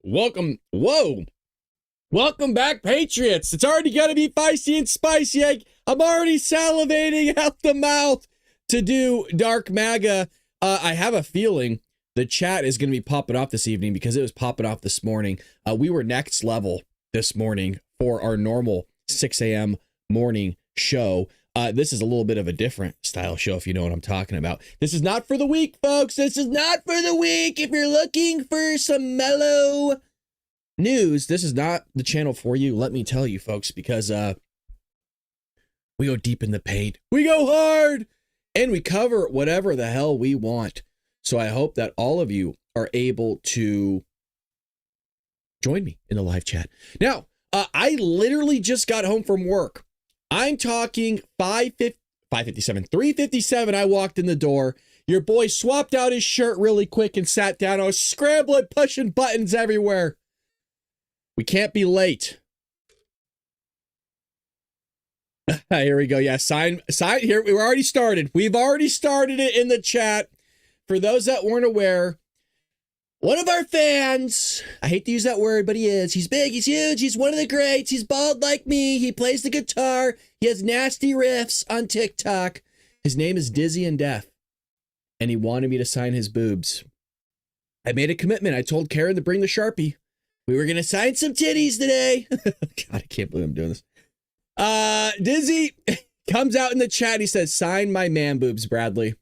Welcome. Whoa. Welcome back, Patriots. It's already going to be feisty and spicy. I'm already salivating out the mouth to do Dark MAGA. I have a feeling the chat is going to be popping off this evening because it was popping off this morning. We were next level this morning for our normal 6 a.m. morning show. This is a little bit of a different style show, if you know what I'm talking about. This is not for the weak, folks. This is not for the weak. If you're looking for some mellow news, this is not the channel for you. Let me tell you, folks, because we go deep in the paint. We go hard, and we cover whatever the hell we want. So I hope that all of you are able to join me in the live chat. Now, I literally just got home from work. I'm talking 3:57. I walked in the door. Your boy swapped out his shirt really quick and sat down. I was scrambling, pushing buttons everywhere. We can't be late. Here we go. Yeah, sign here. We already started. We've already started it in the chat. For those that weren't aware, one of our fans, I hate to use that word, but he is. He's big, he's huge, he's one of the greats. He's bald like me. He plays the guitar. He has nasty riffs on TikTok. His name is Dizzy and Deaf, and he wanted me to sign his boobs. I made a commitment. I told Karen to bring the Sharpie. We were going to sign some titties today. God, I can't believe I'm doing this. Dizzy comes out in the chat. He says, sign my man boobs, Bradley.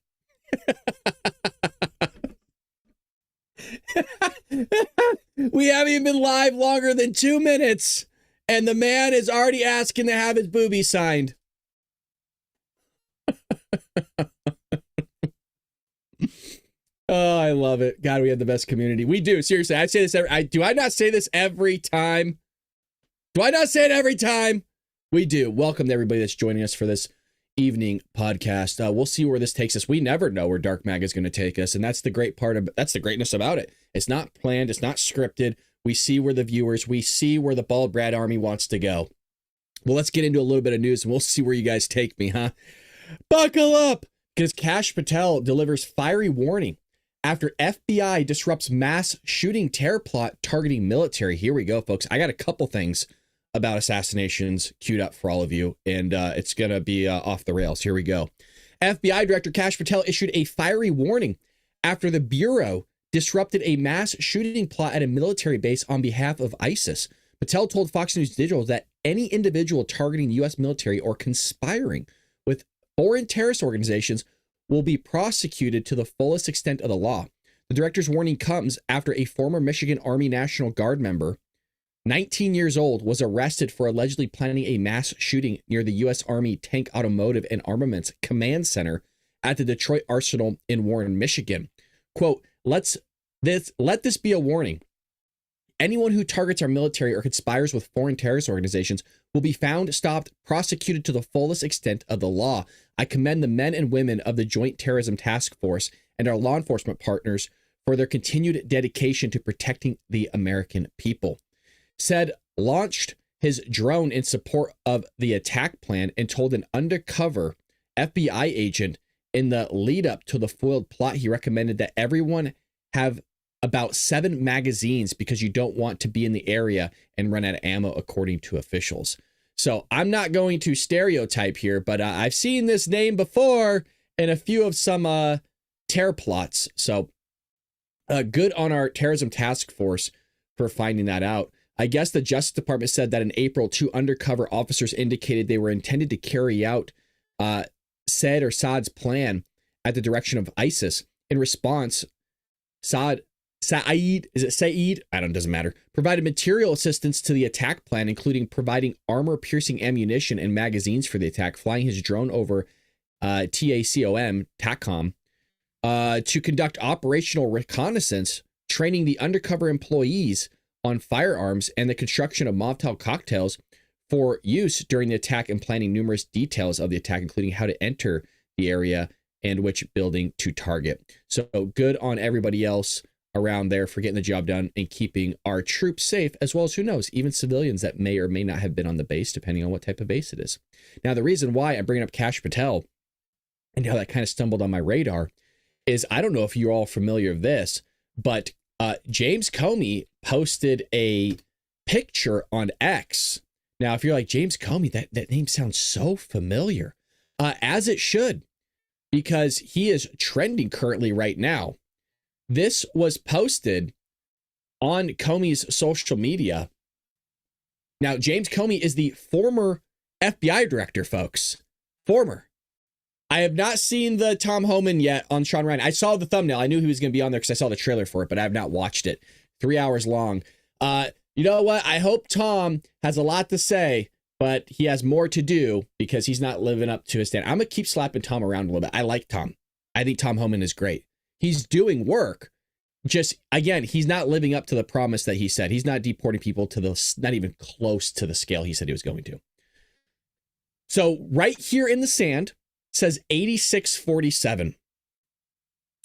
We haven't even been live longer than 2 minutes, and the man is already asking to have his boobies signed. Oh, I love it. God, we have the best community. We do. Seriously, I say this do I not say this every time? Do I not say it every time? We do. Welcome to everybody that's joining us for this evening podcast. We'll see where this takes us. We never know where Dark MAGA is going to take us, and that's the greatness about it. It's not planned. It's not scripted. We see where we see where the Bald Brad Army wants to go. Well, let's get into a little bit of news, and we'll see where you guys take me, huh? Buckle up, because Kash Patel delivers fiery warning after FBI disrupts mass shooting terror plot targeting military. Here we go, folks. I got a couple things about assassinations queued up for all of you, and it's going to be off the rails. Here we go. FBI Director Kash Patel issued a fiery warning after the Bureau disrupted a mass shooting plot at a military base on behalf of ISIS. Patel told Fox News Digital that any individual targeting U.S. military or conspiring with foreign terrorist organizations will be prosecuted to the fullest extent of the law. The director's warning comes after a former Michigan Army National Guard member, 19 years old, was arrested for allegedly planning a mass shooting near the U.S. Army Tank Automotive and Armaments Command Center at the Detroit Arsenal in Warren, Michigan. Quote, let this be a warning. Anyone who targets our military or conspires with foreign terrorist organizations will be found, stopped, prosecuted to the fullest extent of the law. I commend the men and women of the Joint Terrorism Task Force and our law enforcement partners for their continued dedication to protecting the American people. Said launched his drone in support of the attack plan and told an undercover FBI agent in the lead up to the foiled plot, he recommended that everyone have about 7 magazines because you don't want to be in the area and run out of ammo, according to officials. So I'm not going to stereotype here, but I've seen this name before in a few of some terror plots. So good on our terrorism task force for finding that out. I guess the Justice Department said that in April, 2 undercover officers indicated they were intended to carry out Saad's plan at the direction of ISIS. In response, Said, is it Saeed? Doesn't matter. Provided material assistance to the attack plan, including providing armor-piercing ammunition and magazines for the attack, flying his drone over TACOM to conduct operational reconnaissance, training the undercover employees on firearms, and the construction of Molotov cocktails for use during the attack, and planning numerous details of the attack, including how to enter the area and which building to target. So good on everybody else around there for getting the job done and keeping our troops safe, as well as, who knows, even civilians that may or may not have been on the base, depending on what type of base it is. Now, the reason why I'm bringing up Kash Patel and how that kind of stumbled on my radar is, I don't know if you're all familiar with this, but James Comey posted a picture on X. Now, if you're like, James Comey, that name sounds so familiar, as it should, because he is trending currently right now. This was posted on Comey's social media. Now, James Comey is the former FBI director, folks. Former. I have not seen the Tom Homan yet on Sean Ryan. I saw the thumbnail. I knew he was going to be on there because I saw the trailer for it, but I have not watched it. 3 hours long. You know what? I hope Tom has a lot to say, but he has more to do because he's not living up to his stand. I'm going to keep slapping Tom around a little bit. I like Tom. I think Tom Homan is great. He's doing work. Just, again, he's not living up to the promise that he said. He's not deporting people to not even close to the scale he said he was going to. So right here in the sand says 8647.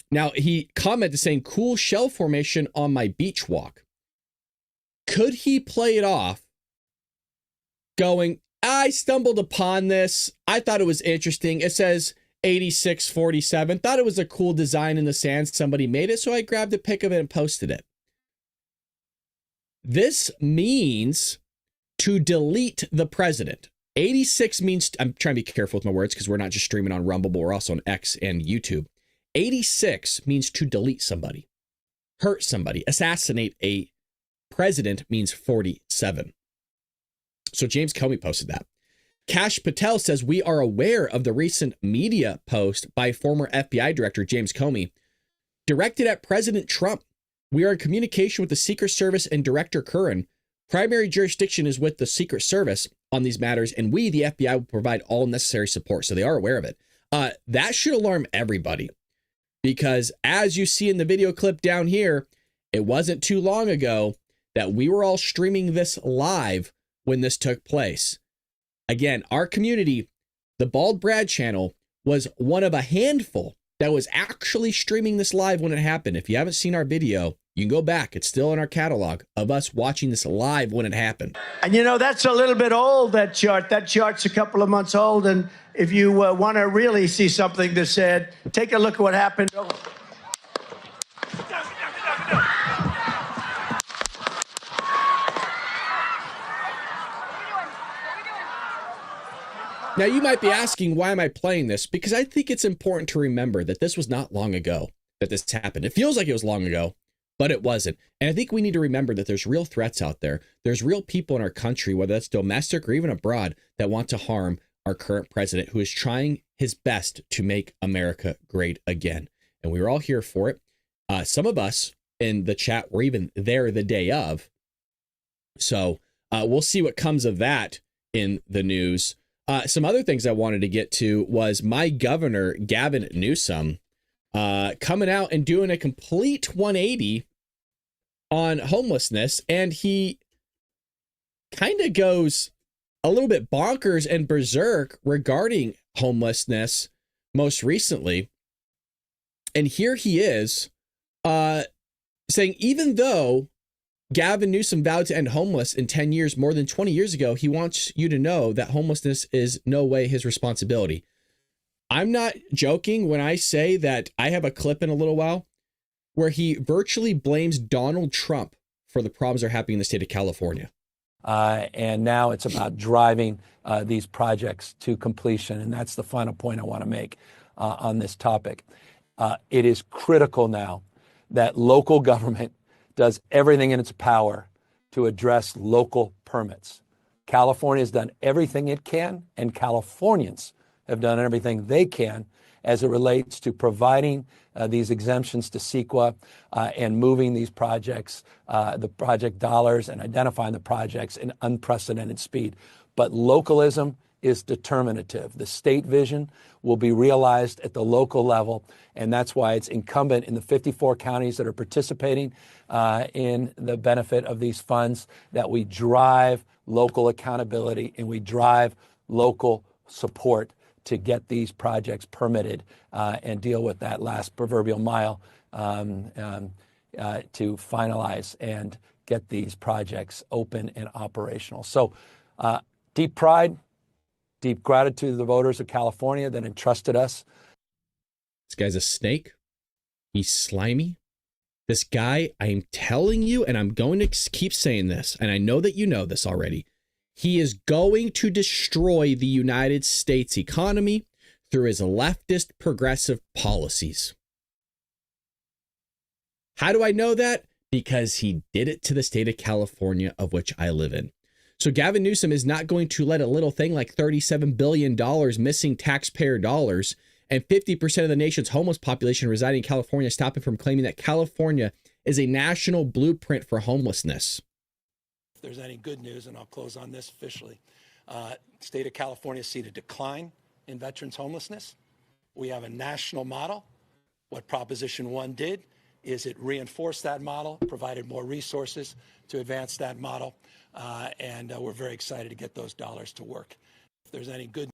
Now, he commented saying, cool shell formation on my beach walk. Could he play it off going, I stumbled upon this. I thought it was interesting. It says 8647. Thought it was a cool design in the sand. Somebody made it, so I grabbed a pic of it and posted it. This means to delete the president. 86 means, I'm trying to be careful with my words because we're not just streaming on Rumble, but we're also on X and YouTube. 86 means to delete somebody, hurt somebody, assassinate a president means 47. So James Comey posted that. Kash Patel says, we are aware of the recent media post by former FBI director James Comey directed at President Trump. We are in communication with the Secret Service and Director Curran. Primary jurisdiction is with the Secret Service on these matters, and we, the FBI, will provide all necessary support. So they are aware of it. That should alarm everybody, because as you see in the video clip down here, it wasn't too long ago that we were all streaming this live when this took place. Again, our community, the Bald Brad channel, was one of a handful that was actually streaming this live when it happened. If you haven't seen our video, you can go back. It's still in our catalog of us watching this live when it happened. And you know, that's a little bit old, that chart. That chart's a couple of months old. And if you want to really see something that said, take a look at what happened. Now, you might be asking, why am I playing this? Because I think it's important to remember that this was not long ago that this happened. It feels like it was long ago, but it wasn't. And I think we need to remember that there's real threats out there. There's real people in our country, whether that's domestic or even abroad, that want to harm our current president, who is trying his best to make America great again. And we were all here for it. Some of us in the chat were even there the day of. So we'll see what comes of that in the news. Some other things I wanted to get to was my governor, Gavin Newsom, coming out and doing a complete 180 on homelessness. And he kind of goes a little bit bonkers and berserk regarding homelessness most recently. And here he is saying, even though Gavin Newsom vowed to end homeless in 10 years, more than 20 years ago, he wants you to know that homelessness is no way his responsibility. I'm not joking when I say that I have a clip in a little while where he virtually blames Donald Trump for the problems that are happening in the state of California. And now it's about driving these projects to completion. And that's the final point I want to make on this topic. It is critical now that local government does everything in its power to address local permits. California has done everything it can, and Californians have done everything they can as it relates to providing these exemptions to CEQA and moving these projects, the project dollars, and identifying the projects in unprecedented speed. But localism is determinative. The state vision will be realized at the local level, and that's why it's incumbent in the 54 counties that are participating in the benefit of these funds that we drive local accountability and we drive local support to get these projects permitted and deal with that last proverbial mile to finalize and get these projects open and operational. So deep pride, deep gratitude to the voters of California that entrusted us. This guy's a snake. He's slimy. This guy, I'm telling you, and I'm going to keep saying this, and I know that you know this already. He is going to destroy the United States economy through his leftist progressive policies. How do I know that? Because he did it to the state of California, of which I live in. So Gavin Newsom is not going to let a little thing like $37 billion missing taxpayer dollars and 50% of the nation's homeless population residing in California stop him from claiming that California is a national blueprint for homelessness. If there's any good news, and I'll close on this officially, state of California has seen a decline in veterans homelessness. We have a national model. What Proposition 1 did is it reinforced that model, provided more resources to advance that model, and we're very excited to get those dollars to work. If there's any good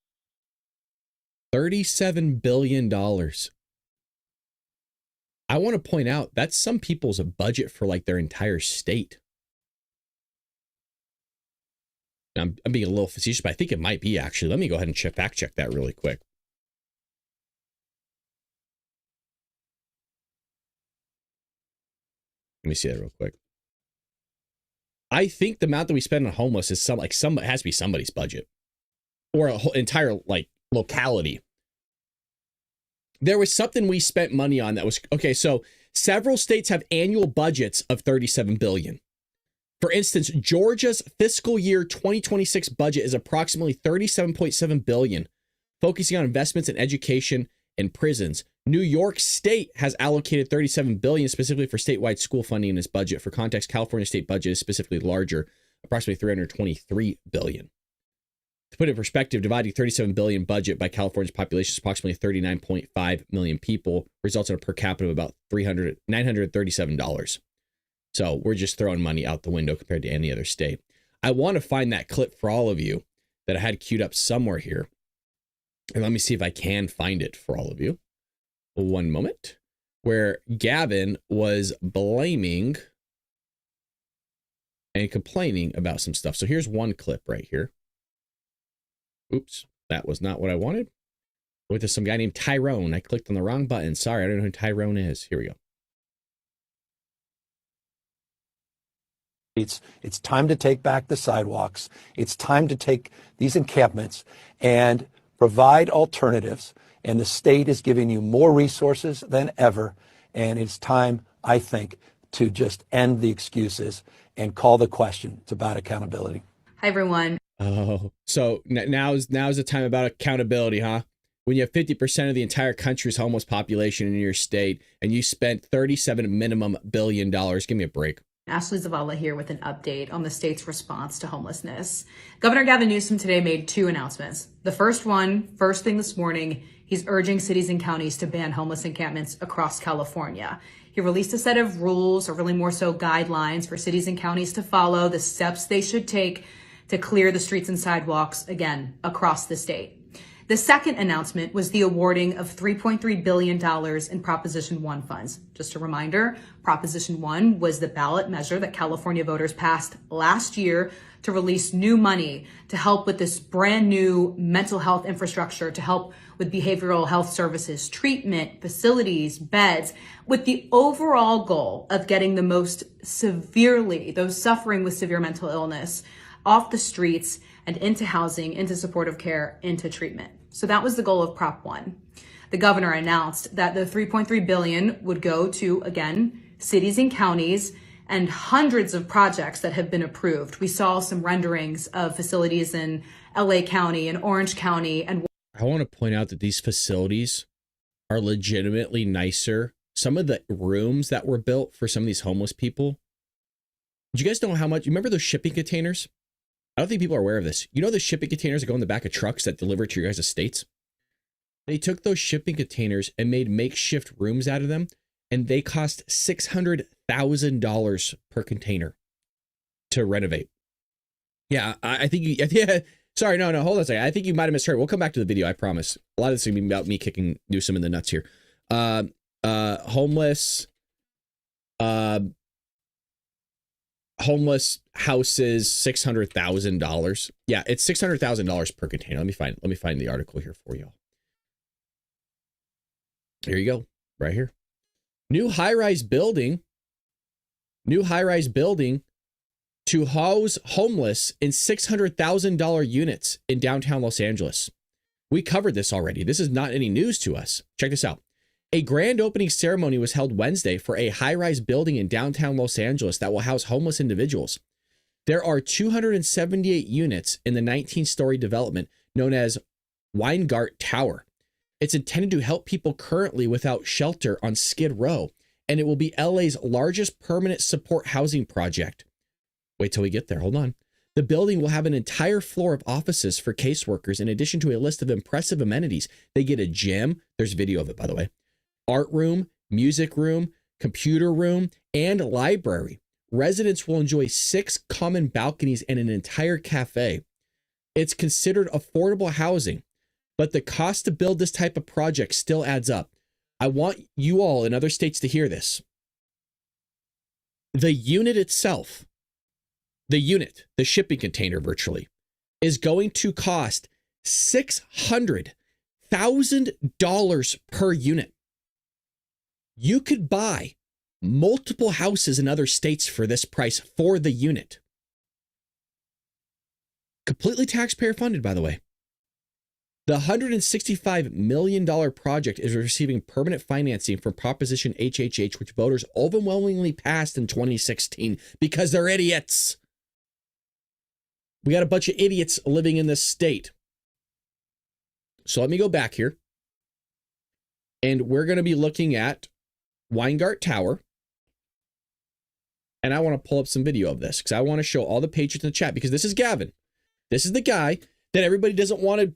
$37 billion. I want to point out that's some people's budget for like their entire state. I'm being a little facetious, but I think it might be actually. Let me go ahead and fact check that really quick. Let me see that real quick. I think the amount that we spend on homeless is it has to be somebody's budget or a whole entire like locality. There was something we spent money on that was okay. So several states have annual budgets of 37 billion. For instance, Georgia's fiscal year 2026 budget is approximately 37.7 billion, focusing on investments in education and prisons. New York State has allocated 37 billion specifically for statewide school funding in its budget. For context, California state budget is specifically larger, approximately 323 billion. To put it in perspective, dividing 37 billion budget by California's population is approximately 39.5 million people, results in a per capita of about $937. So we're just throwing money out the window compared to any other state. I want to find that clip for all of you that I had queued up somewhere here. And let me see if I can find it for all of you. One moment. Where Gavin was blaming and complaining about some stuff. So here's one clip right here. Oops, that was not what I wanted. With some guy named Tyrone. I clicked on the wrong button. Sorry, I don't know who Tyrone is. Here we go. It's time to take back the sidewalks. It's time to take these encampments and provide alternatives. And the state is giving you more resources than ever. And it's time, I think, to just end the excuses and call the question. It's about accountability. Hi, everyone. Oh, so now's the time about accountability, huh? When you have 50% of the entire country's homeless population in your state and you spent $37 minimum billion. Give me a break. Ashley Zavala here with an update on the state's response to homelessness. Governor Gavin Newsom today made two announcements. The first thing this morning, he's urging cities and counties to ban homeless encampments across California. He released a set of rules, or really more so guidelines, for cities and counties to follow, the steps they should take to clear the streets and sidewalks, again, across the state. The second announcement was the awarding of $3.3 billion in Proposition 1 funds. Just a reminder, Proposition 1 was the ballot measure that California voters passed last year to release new money to help with this brand new mental health infrastructure, to help with behavioral health services, treatment, facilities, beds, with the overall goal of getting the most severely, those suffering with severe mental illness, off the streets and into housing, into supportive care, into treatment. So that was the goal of Prop 1. The governor announced that the $3.3 billion would go to, again, cities and counties and hundreds of projects that have been approved. We saw some renderings of facilities in LA County and Orange County. And I want to point out that these facilities are legitimately nicer. Some of the rooms that were built for some of these homeless people. Do you guys know how much? You remember those shipping containers? I don't think people are aware of this. You know the shipping containers that go in the back of trucks that deliver to your guys' estates? They took those shipping containers and made makeshift rooms out of them, and they cost $600,000 per container to renovate. Yeah, I think you, yeah, sorry, no, hold on a second. I think you might have misheard. We'll come back to the video, I promise. A lot of this is going to be about me kicking Newsom in the nuts here. Homeless houses, $600,000. Yeah, it's $600,000 per container. Let me find the article here for y'all. Here you go, right here. New high-rise building New high-rise building to house homeless in $600,000 units in downtown Los Angeles. We covered this already. This is not any news to us. Check this out. A grand opening ceremony was held Wednesday for a high-rise building in downtown Los Angeles that will house homeless individuals. There are 278 units in the 19-story development known as Weingart Tower. It's intended to help people currently without shelter on Skid Row, and it will be LA's largest permanent support housing project. Wait till we get there. Hold on. The building will have an entire floor of offices for caseworkers in addition to a list of impressive amenities. They get a gym. There's video of it, by the way. Art room, music room, computer room, and library. Residents will enjoy 6 common balconies and an entire cafe. It's considered affordable housing, but the cost to build this type of project still adds up. I want you all in other states to hear this. The unit itself, the shipping container virtually, is going to cost $600,000 per unit. You could buy multiple houses in other states for this price for the unit. Completely taxpayer funded, by the way. The $165 million project is receiving permanent financing from Proposition HHH, which voters overwhelmingly passed in 2016 because they're idiots. We got a bunch of idiots living in this state. So let me go back here. And we're going to be looking at Weingart Tower. And I want to pull up some video of this because I want to show all the patriots in the chat, because this is Gavin. This is the guy that everybody doesn't want to,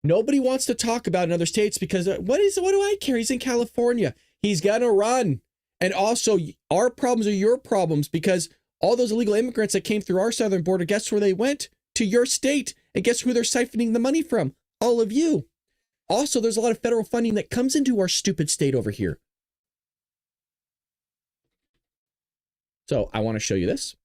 nobody wants to talk about in other states because what do I care? He's in California. He's going to run. And also our problems are your problems, because all those illegal immigrants that came through our southern border, guess where they went? To your state. And guess who they're siphoning the money from? All of you. Also, there's a lot of federal funding that comes into our stupid state over here. So I want to show you this.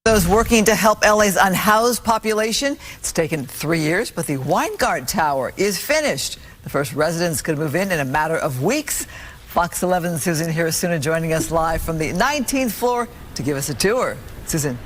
Those working to help LA's unhoused population. It's taken 3 years, but the Weingart Tower is finished. The first residents could move in a matter of weeks. Fox 11's Susan Hirasuna joining us live from the 19th floor to give us a tour. Susan.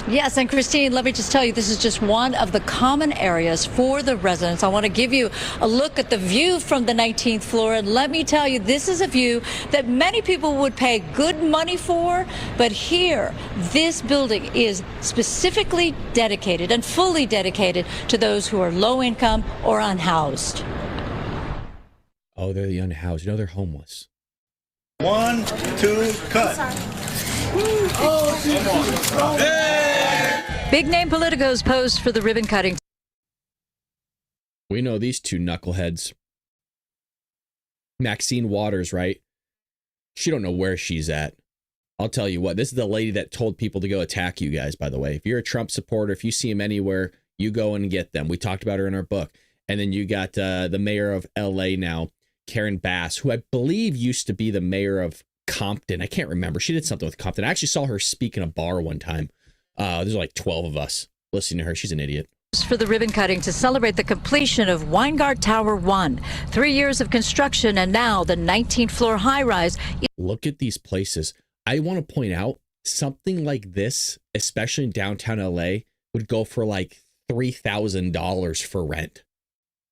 Yes, and Christine, let me just tell you, this is just one of the common areas for the residents. I want to give you a look at the view from the 19th floor, and let me tell you, this is a view that many people would pay good money for, but here, this building is specifically dedicated and fully dedicated to those who are low income or unhoused. Oh, they're the unhoused. You know, they're homeless. 1, 2, cut. Big name politicos posed for the ribbon cutting. We know these two knuckleheads. Maxine Waters, right? She don't know where she's at. I'll tell you what, this is the lady that told people to go attack you guys, by the way. If you're a Trump supporter, if you see him anywhere, you go and get them. We talked about her in our book. And then you got the mayor of LA now, Karen Bass, who I believe used to be the mayor of Compton. I can't remember. She did something with Compton. I actually saw her speak in a bar one time. There's like 12 of us listening to her. She's an idiot. For the ribbon cutting to celebrate the completion of Weingart Tower 1. 3 years of construction, and now the 19th floor high rise. Look at these places. I want to point out something like this, especially in downtown LA, would go for like $3,000 for rent.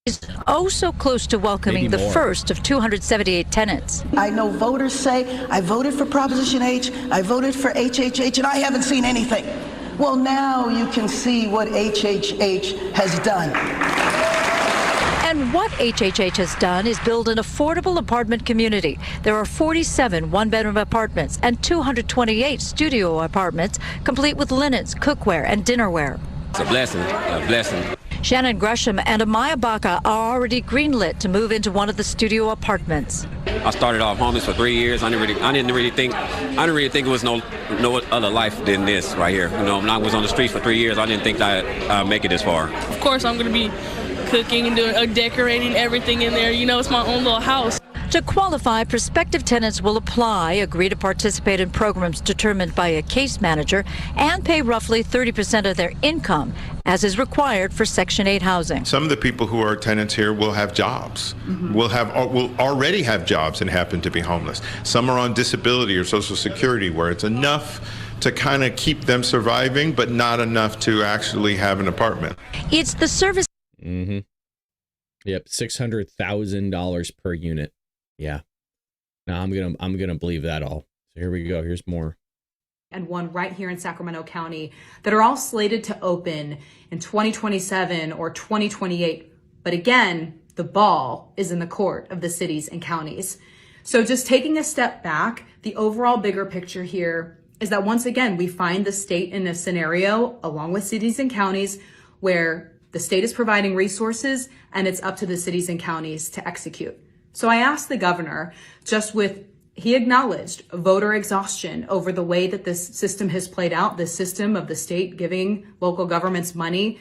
Is oh so close to welcoming the first of 278 tenants. I know voters say, I voted for Proposition H, I voted for HHH, and I haven't seen anything. Well, now you can see what HHH has done. And what HHH has done is build an affordable apartment community. There are 47 one-bedroom apartments and 228 studio apartments, complete with linens, cookware, and dinnerware. It's a blessing, a blessing. Shannon Gresham and Amaya Baca are already greenlit to move into one of the studio apartments. I started off homeless for 3 years. I didn't really think it was no other life than this right here. You know, when I was on the streets for 3 years, I didn't think that I'd make it this far. Of course, I'm going to be cooking and doing decorating everything in there. You know, it's my own little house. To qualify, prospective tenants will apply, agree to participate in programs determined by a case manager, and pay roughly 30% of their income, as is required for Section 8 housing. Some of the people who are tenants here will have jobs, will already have jobs and happen to be homeless. Some are on disability or Social Security, where it's enough to kind of keep them surviving, but not enough to actually have an apartment. It's the service. Mm-hmm. Yep, $600,000 per unit. Yeah. Now I'm gonna believe that all. So here we go. Here's more. And one right here in Sacramento County that are all slated to open in 2027 or 2028. But again, the ball is in the court of the cities and counties. So just taking a step back, the overall bigger picture here is that once again, we find the state in a scenario along with cities and counties where the state is providing resources and it's up to the cities and counties to execute. So I asked the governor, he acknowledged voter exhaustion over the way that this system has played out, the system of the state giving local governments money,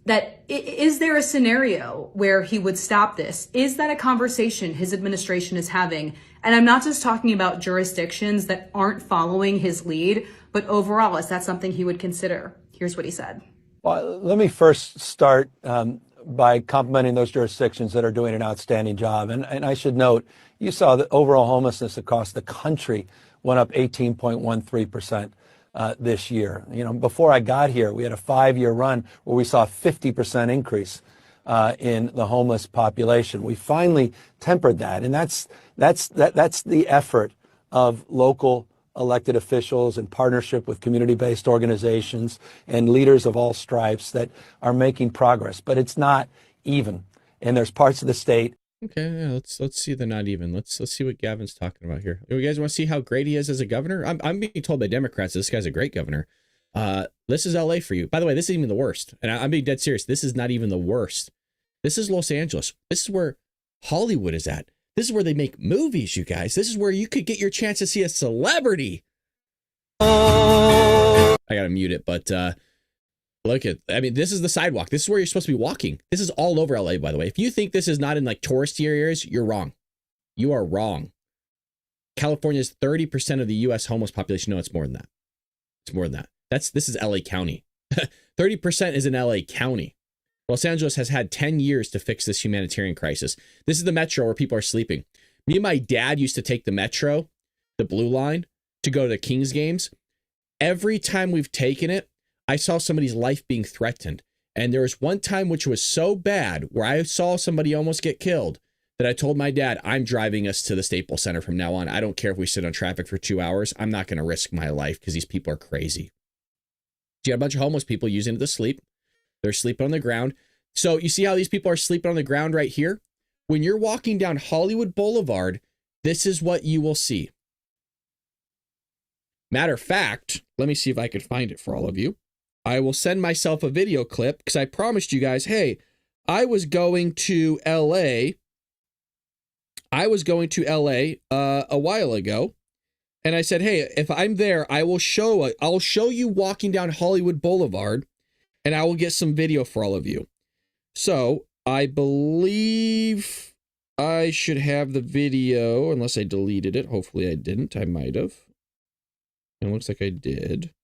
that is there a scenario where he would stop this? Is that a conversation his administration is having? And I'm not just talking about jurisdictions that aren't following his lead, but overall, is that something he would consider? Here's what he said. Well, let me first start by complimenting those jurisdictions that are doing an outstanding job. And I should note, you saw that overall homelessness across the country went up 18.13% this year. You know, before I got here, we had a 5-year run where we saw a 50% increase in the homeless population. We finally tempered that, and that's the effort of local elected officials in partnership with community-based organizations and leaders of all stripes that are making progress. But it's not even, and there's parts of the state. Okay, yeah, let's see the not even. Let's see what Gavin's talking about here. You guys want to see how great he is as a governor? I'm being told by Democrats this guy's a great governor. This is LA for you. By the way, this isn't even the worst. And I'm being dead serious. This is not even the worst. This is Los Angeles. This is where Hollywood is at. This is where they make movies, you guys. This is where you could get your chance to see a celebrity. I gotta mute it, but look at, I mean, this is the sidewalk. This is where you're supposed to be walking. This is all over LA, by the way. If you think this is not in like touristy areas, you're wrong. You are wrong. California's 30% of the US homeless population. No, it's more than that. It's more than that. This is LA County. 30% is in LA County. Los Angeles has had 10 years to fix this humanitarian crisis. This is the metro where people are sleeping. Me and my dad used to take the metro, the blue line, to go to the Kings games. Every time we've taken it, I saw somebody's life being threatened. And there was one time which was so bad where I saw somebody almost get killed that I told my dad, I'm driving us to the Staples Center from now on. I don't care if we sit on traffic for 2 hours. I'm not going to risk my life because these people are crazy. So you got a bunch of homeless people using it to sleep. They're sleeping on the ground. So you see how these people are sleeping on the ground right here? When you're walking down Hollywood Boulevard, this is what you will see. Matter of fact, let me see if I could find it for all of you. I will send myself a video clip because I promised you guys, hey, I was going to LA. I was going to LA a while ago. And I said, hey, if I'm there, I'll show you walking down Hollywood Boulevard. And I will get some video for all of you. So I believe I should have the video, unless I deleted it. Hopefully I didn't. I might have. It looks like I did.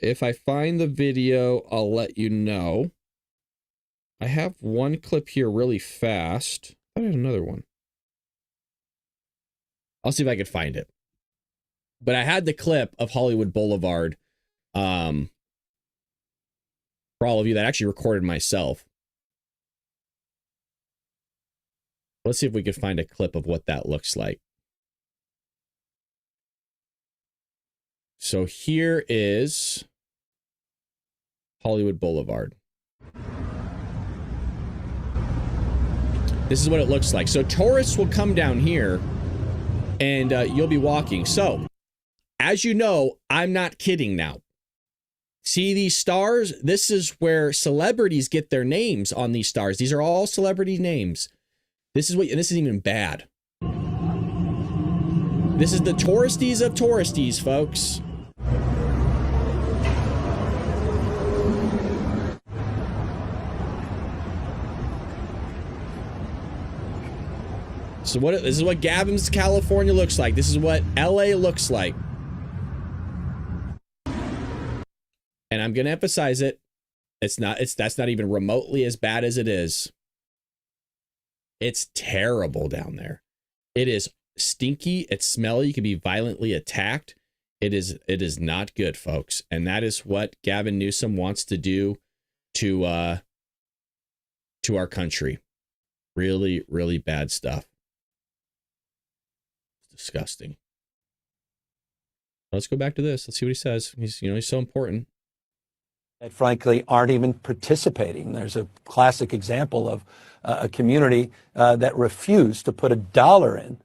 If I find the video, I'll let you know. I have one clip here really fast. I had another one. I'll see if I can find it. But I had the clip of Hollywood Boulevard. For all of you that actually recorded myself. Let's see if we can find a clip of what that looks like. So here is Hollywood Boulevard. This is what it looks like. So tourists will come down here and you'll be walking. So as you know, I'm not kidding now. See these stars? This is where celebrities get their names on these stars. These are all celebrity names. This is even bad. This is the touristies of touristies, folks. So this is what Gavin's California looks like. This is what LA looks like. And I'm gonna emphasize it. That's not even remotely as bad as it is. It's terrible down there. It is stinky, it's smelly, you can be violently attacked. It is not good, folks. And that is what Gavin Newsom wants to do to our country. Really, really bad stuff. It's disgusting. Let's go back to this. Let's see what he says. He's so important. That frankly aren't even participating. There's a classic example of a community that refused to put $1 in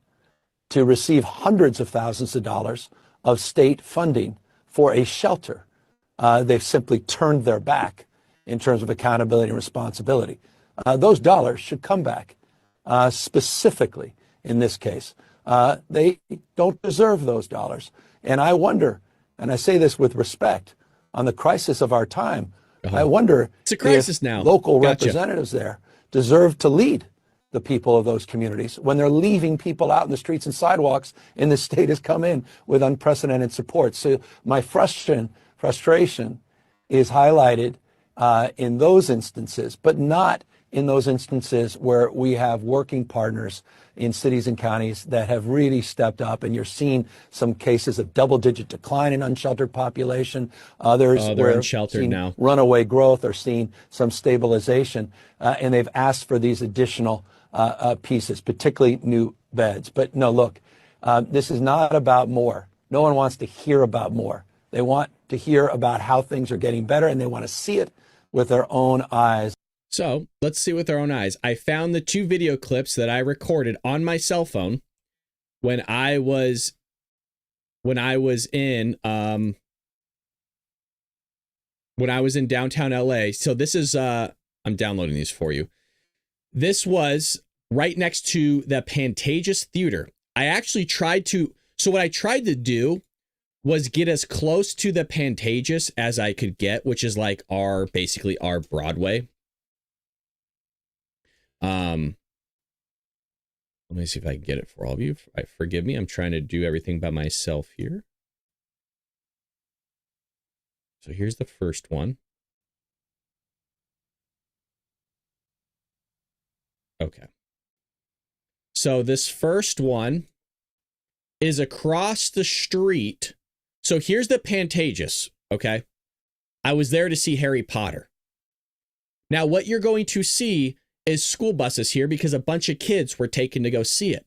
to receive hundreds of thousands of dollars of state funding for a shelter. They've simply turned their back in terms of accountability and responsibility. Those dollars should come back, specifically in this case. They don't deserve those dollars. And I wonder, and I say this with respect, on the crisis of our time, I wonder it's a crisis if now. Local representatives there deserve to lead the people of those communities when they're leaving people out in the streets and sidewalks, and the state has come in with unprecedented support. So my frustration is highlighted in those instances, but not in those instances where we have working partners in cities and counties that have really stepped up, and you're seeing some cases of double-digit decline in unsheltered population. Others they're where unsheltered now. Runaway growth are seeing some stabilization, and they've asked for these additional pieces, particularly new beds. But no, look, this is not about more. No one wants to hear about more. They want to hear about how things are getting better, and they want to see it with their own eyes. So let's see with our own eyes. I found the 2 video clips that I recorded on my cell phone when I was in downtown LA. So this is I'm downloading these for you. This was right next to the Pantages Theater. I actually what I tried to do was get as close to the Pantages as I could get, which is like basically our Broadway. Let me see if I can get it for all of you. Forgive me, I'm trying to do everything by myself here. So here's the first one. Okay. So this first one is across the street. So here's the Pantages, okay? I was there to see Harry Potter. Now what you're going to see is school buses here because a bunch of kids were taken to go see it.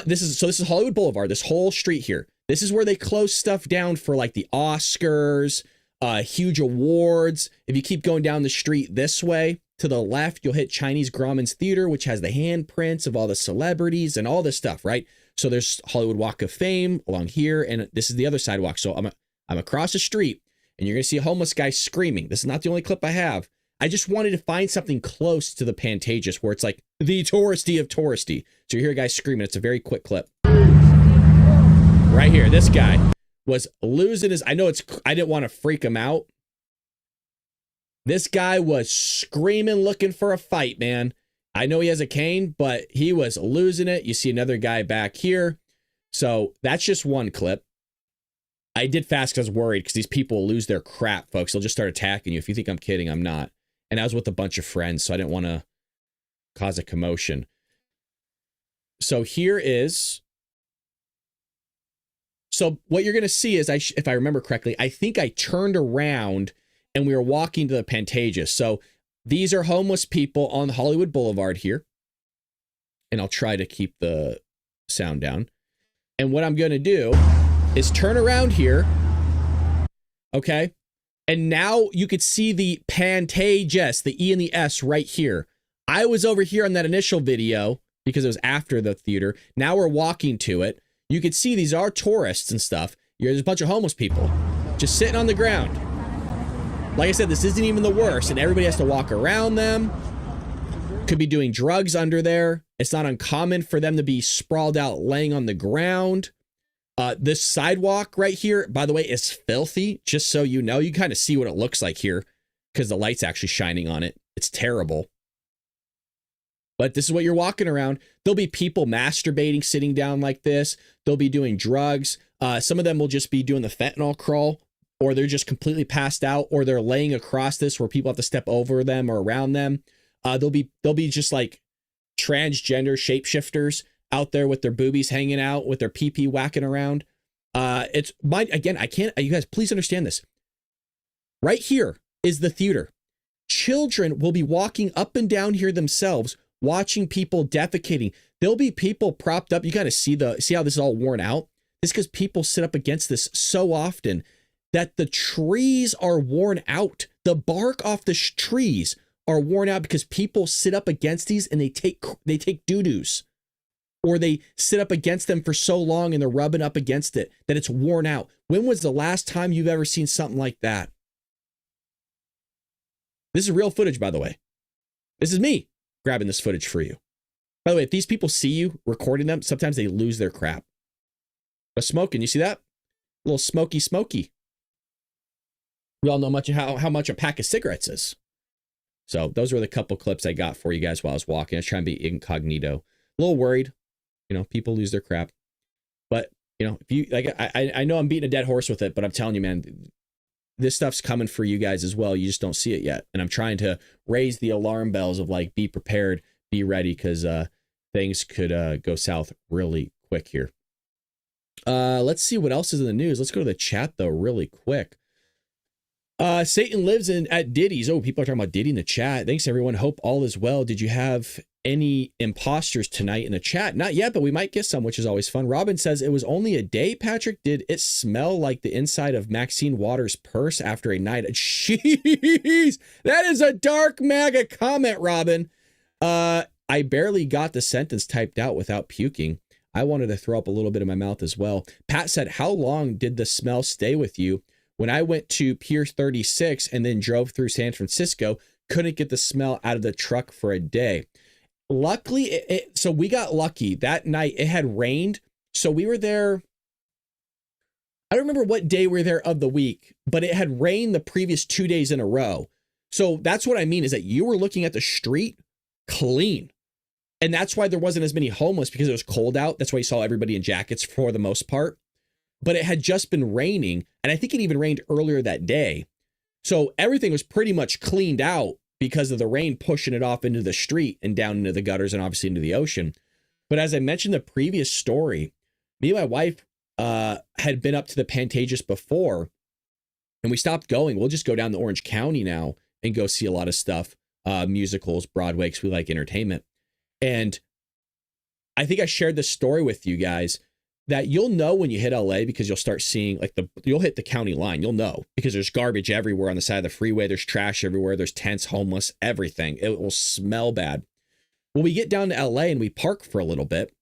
This is Hollywood Boulevard, this whole street here. This is where they close stuff down for like the Oscars, huge awards. If you keep going down the street this way to the left, you'll hit Chinese Grauman's Theater, which has the handprints of all the celebrities and all this stuff, right? So there's Hollywood Walk of Fame along here, and this is the other sidewalk. So I'm across the street, and you're gonna see a homeless guy screaming. This is not the only clip I have. I just wanted to find something close to the Pantages where it's like the touristy of touristy. So you hear a guy screaming. It's a very quick clip. Right here, this guy was losing his... I didn't want to freak him out. This guy was screaming, looking for a fight, man. I know he has a cane, but he was losing it. You see another guy back here. So that's just one clip. I did fast because I was worried because these people will lose their crap, folks. They'll just start attacking you. If you think I'm kidding, I'm not. And I was with a bunch of friends, so I didn't want to cause a commotion. So here is... So what you're going to see is, if I remember correctly, I think I turned around and we were walking to the Pantages. So these are homeless people on Hollywood Boulevard here. And I'll try to keep the sound down. And what I'm going to do is turn around here. Okay. And now you could see the Pantages, the E and the S right here. I was over here on that initial video because it was after the theater. Now we're walking to it. You could see these are tourists and stuff. There's a bunch of homeless people just sitting on the ground. Like I said, this isn't even the worst, and everybody has to walk around them. Could be doing drugs under there. It's not uncommon for them to be sprawled out laying on the ground. This sidewalk right here, by the way, is filthy, just so you know. You kind of see what it looks like here because the light's actually shining on it. It's terrible. But this is what you're walking around. There'll be people masturbating, sitting down like this. They'll be doing drugs. Some of them will just be doing the fentanyl crawl, or they're just completely passed out, or they're laying across this where people have to step over them or around them. They'll be just like transgender shapeshifters out there with their boobies hanging out, with their pee-pee whacking around. It's mine again. I can't. You guys, please understand this. Right here is the theater. Children will be walking up and down here themselves, watching people defecating. There'll be people propped up. You got to see how this is all worn out. It's because people sit up against this so often that the trees are worn out. The bark off the trees are worn out because people sit up against these and they take doo-doos, or they sit up against them for so long and they're rubbing up against it that it's worn out. When was the last time you've ever seen something like that? This is real footage, by the way. This is me grabbing this footage for you. By the way, if these people see you recording them, sometimes they lose their crap. But smoking, you see that? A little smoky. We all know how much a pack of cigarettes is. So those were the couple clips I got for you guys while I was walking. I was trying to be incognito. A little worried. People lose their crap. But, if you like, I know I'm beating a dead horse with it, but I'm telling you, man, this stuff's coming for you guys as well. You just don't see it yet. And I'm trying to raise the alarm bells of like, be prepared, be ready, because things could go south really quick here. Let's see what else is in the news. Let's go to the chat though, really quick. Satan lives at Diddy's. Oh, people are talking about Diddy in the chat. Thanks everyone. Hope all is well. Did you have any imposters tonight in the chat? Not yet, but we might get some, which is always fun. Robin says, it was only a day, Patrick. Did it smell like the inside of Maxine Waters' purse after a night? Jeez, that is a dark MAGA comment, Robin. I barely got the sentence typed out without puking. I wanted to throw up a little bit in my mouth as well. Pat said, how long did the smell stay with you? When I went to Pier 36 and then drove through San Francisco, couldn't get the smell out of the truck for a day. Luckily, so we got lucky that night. It had rained. So we were there. I don't remember what day we were there of the week, but it had rained the previous 2 days in a row. So that's what I mean, is that you were looking at the street clean. And that's why there wasn't as many homeless, because it was cold out. That's why you saw everybody in jackets for the most part. But it had just been raining. And I think it even rained earlier that day. So everything was pretty much cleaned out because of the rain pushing it off into the street and down into the gutters and obviously into the ocean. But as I mentioned the previous story, me and my wife had been up to the Pantages before, and we stopped going. We'll just go down to Orange County now and go see a lot of stuff, musicals, Broadway, because we like entertainment. And I think I shared this story with you guys that you'll know when you hit LA, because you'll start seeing you'll hit the county line. You'll know because there's garbage everywhere on the side of the freeway. There's trash everywhere. There's tents, homeless, everything. It will smell bad. Well, we get down to LA and we park for a little bit.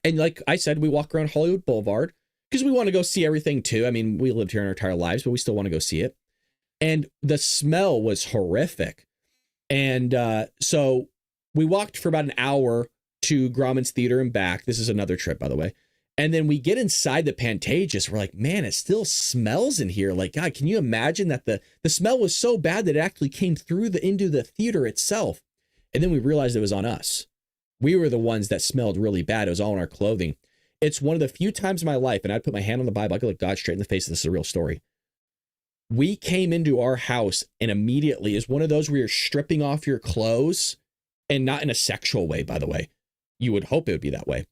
And like I said, we walk around Hollywood Boulevard because we want to go see everything too. I mean, we lived here our entire lives, but we still want to go see it. And the smell was horrific. And so we walked for about an hour to Grauman's Theater and back. This is another trip, by the way. And then we get inside the Pantages. We're like, man, it still smells in here. Like, God, can you imagine that the smell was so bad that it actually came through into the theater itself? And then we realized it was on us. We were the ones that smelled really bad. It was all in our clothing. It's one of the few times in my life, and I'd put my hand on the Bible, I could look God straight in the face. This is a real story. We came into our house and immediately is one of those where you're stripping off your clothes, and not in a sexual way, by the way. You would hope it would be that way.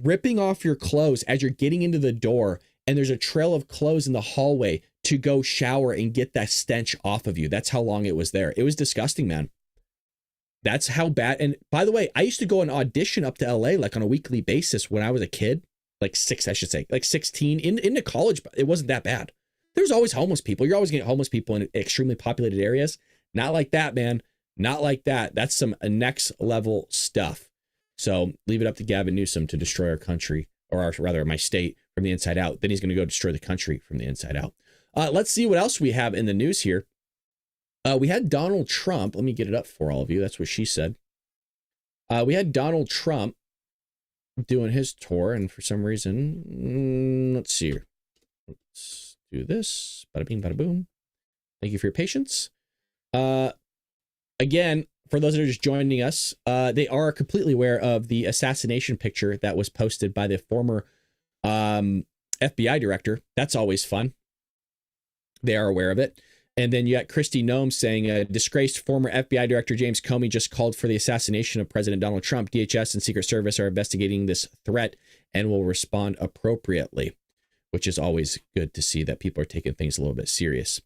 Ripping off your clothes as you're getting into the door, and there's a trail of clothes in the hallway to go shower and get that stench off of you. That's how long it was there. It was disgusting, man. That's how bad. And by the way, I used to go and audition up to LA like on a weekly basis when I was a kid, like 16 into college. But it wasn't that bad. There's always homeless people. You're always getting homeless people in extremely populated areas. Not like that, man. Not like that. That's some next level stuff. So leave it up to Gavin Newsom to destroy our country, or rather my state, from the inside out. Then he's going to go destroy the country from the inside out. Let's see what else we have in the news here. We had Donald Trump. Let me get it up for all of you. That's what she said. We had Donald Trump doing his tour, and for some reason, let's see here. Let's do this. Bada bing, bada boom. Thank you for your patience. Again, for those that are just joining us, they are completely aware of the assassination picture that was posted by the former FBI director. That's always fun. They are aware of it. And then you got Kristi Noem saying, disgraced former FBI Director James Comey just called for the assassination of President Donald Trump. DHS and Secret Service are investigating this threat and will respond appropriately, which is always good to see that people are taking things a little bit serious.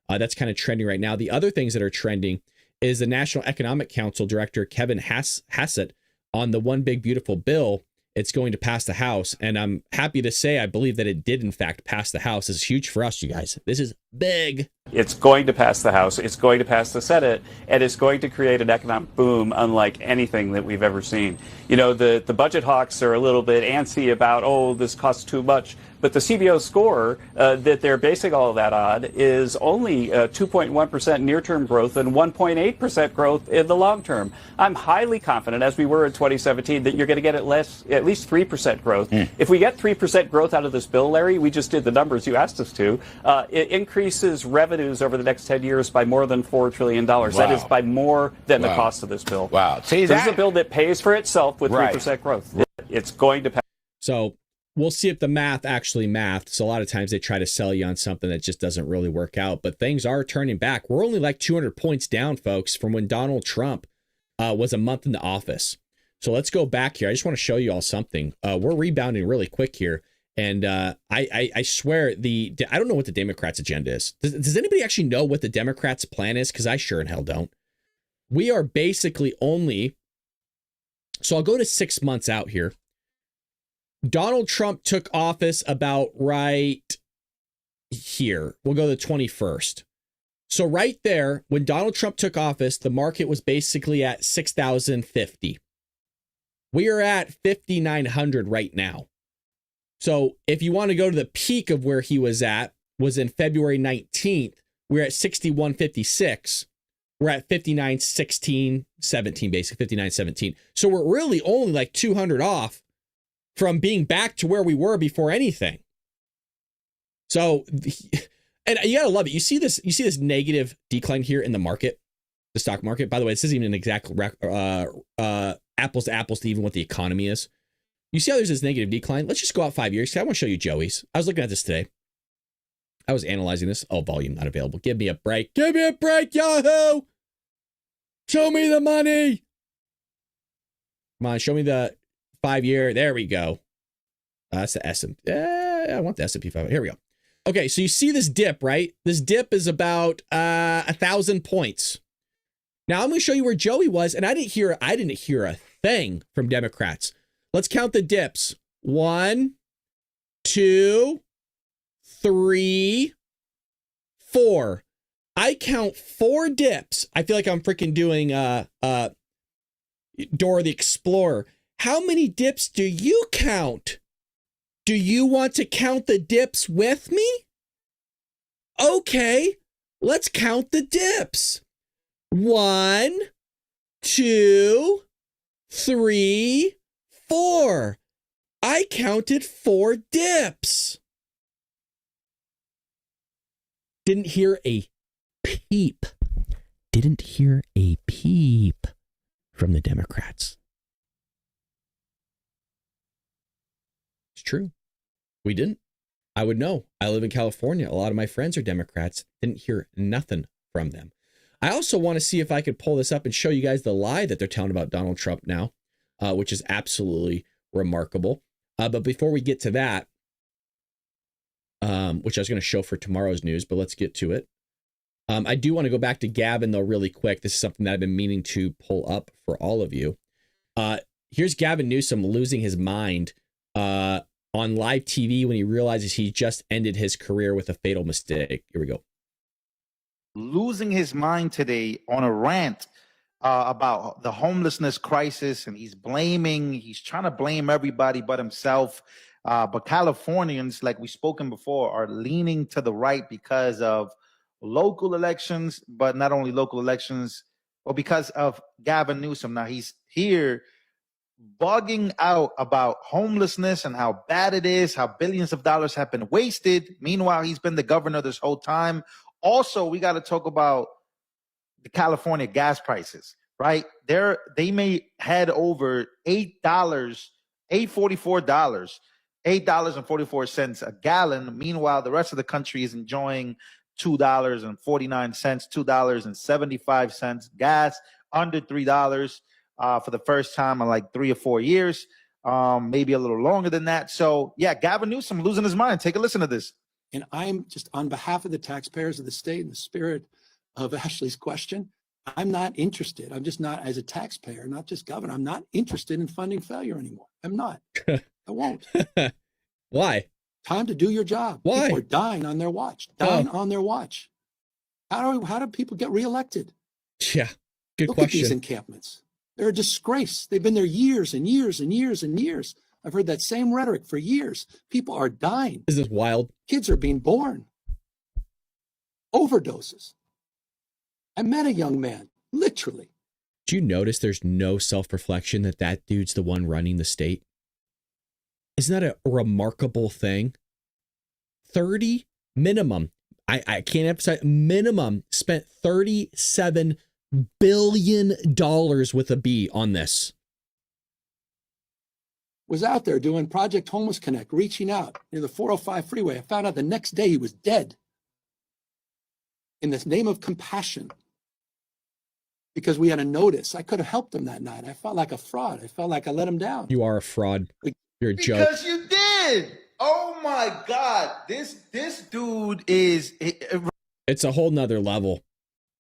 That's kind of trending right now. The other things that are trending is the National Economic Council Director Kevin Hassett on the One Big Beautiful Bill. It's going to pass the House, and I'm happy to say I believe that it did, in fact, pass the House. This is huge for us, you guys. This is big. It's going to pass the House, it's going to pass the Senate, and it's going to create an economic boom unlike anything that we've ever seen. You know, the budget hawks are a little bit antsy about, oh, this costs too much. But the CBO score that they're basing all of that on is only 2.1% near-term growth and 1.8% growth in the long term. I'm highly confident, as we were in 2017, that you're going to get at least 3% growth. If we get 3% growth out of this bill, Larry, we just did the numbers you asked us to, it increases revenues over the next 10 years by more than $4 trillion. Wow. That is by more than the cost of this bill. Wow. See, this is a bill that pays for itself with 3% growth. It's going to pass. So we'll see if the math actually maths. A lot of times they try to sell you on something that just doesn't really work out, but things are turning back. We're only like 200 points down, folks, from when Donald Trump was a month in the office. So let's go back here. I just want to show you all something. We're rebounding really quick here. And I swear I don't know what the Democrats' agenda is. Does anybody actually know what the Democrats' plan is? Because I sure in hell don't. We are basically only, so I'll go to 6 months out here. Donald Trump took office about right here. We'll go to the 21st. So right there, when Donald Trump took office, the market was basically at 6,050. We are at 5,900 right now. So if you want to go to the peak of where he was in February 19th, we're at 6156. We're at 5916, 17, basically 5917. So we're really only like 200 off from being back to where we were before anything. So, and you gotta love it. You see this negative decline here in the market, the stock market. By the way, this isn't even an exact apples to apples to even what the economy is. You see how there's this negative decline? Let's just go out 5 years. I want to show you Joey's. I was looking at this today. I was analyzing this. Oh, volume not available. Give me a break. Give me a break, Yahoo! Show me the money. Come on, show me the 5 year. There we go. That's the S&P. I want the S&P 500. Here we go. Okay, so you see this dip, right? This dip is about 1,000 points. Now I'm going to show you where Joey was, and I didn't hear a thing from Democrats. Let's count the dips. 1, 2, 3, 4. I count 4 dips. I feel like I'm freaking doing Dora the Explorer. How many dips do you count? Do you want to count the dips with me? Okay, let's count the dips. 1, 2, 3, 4. I counted 4 dips. Didn't hear a peep. Didn't hear a peep from the Democrats. It's true. We didn't. I would know. I live in California. A lot of my friends are Democrats. Didn't hear nothing from them. I also want to see if I could pull this up and show you guys the lie that they're telling about Donald Trump now, which is absolutely remarkable. But before we get to that, which I was going to show for tomorrow's news, but let's get to it. I do want to go back to Gavin, though, really quick. This is something that I've been meaning to pull up for all of you. Here's Gavin Newsom losing his mind on live TV when he realizes he just ended his career with a fatal mistake. Here we go. Losing his mind today on a rant about the homelessness crisis, and he's trying to blame everybody but himself. But Californians, like we've spoken before, are leaning to the right because of local elections, but not only local elections, but because of Gavin Newsom. Now he's here bugging out about homelessness and how bad it is, how billions of dollars have been wasted. Meanwhile, he's been the governor this whole time. Also, we got to talk about the California gas prices. right? They may head over $8.44 a gallon. Meanwhile, the rest of the country is enjoying $2.49, $2.75 gas, under $3 for the first time in like 3 or 4 years, maybe a little longer than that. So yeah, Gavin Newsom losing his mind. Take a listen to this. And I'm just, on behalf of the taxpayers of the state, in the spirit of Ashley's question, I'm not interested. I'm just not, as a taxpayer, not just governor, I'm not interested in funding failure anymore. I'm not. I won't. Why? Time to do your job. Why? People are dying on their watch. On their watch. How do people get reelected? Yeah, good Look question. At these encampments. They're a disgrace. They've been there years and years and years and years. I've heard that same rhetoric for years. People are dying. Isn't this wild? Kids are being born. Overdoses. I met a young man, literally. Do you notice there's no self-reflection that dude's the one running the state? Isn't that a remarkable thing? 30 minimum. I can't emphasize, minimum spent $37 billion with a B on this. Was out there doing Project Homeless Connect, reaching out near the 405 freeway. I found out the next day he was dead. In the name of compassion. Because we had a notice. I could have helped him that night. I felt like a fraud. I felt like I let him down. You are a fraud. You're a joke. Because you did. Oh my God. This dude is. It's a whole nother level.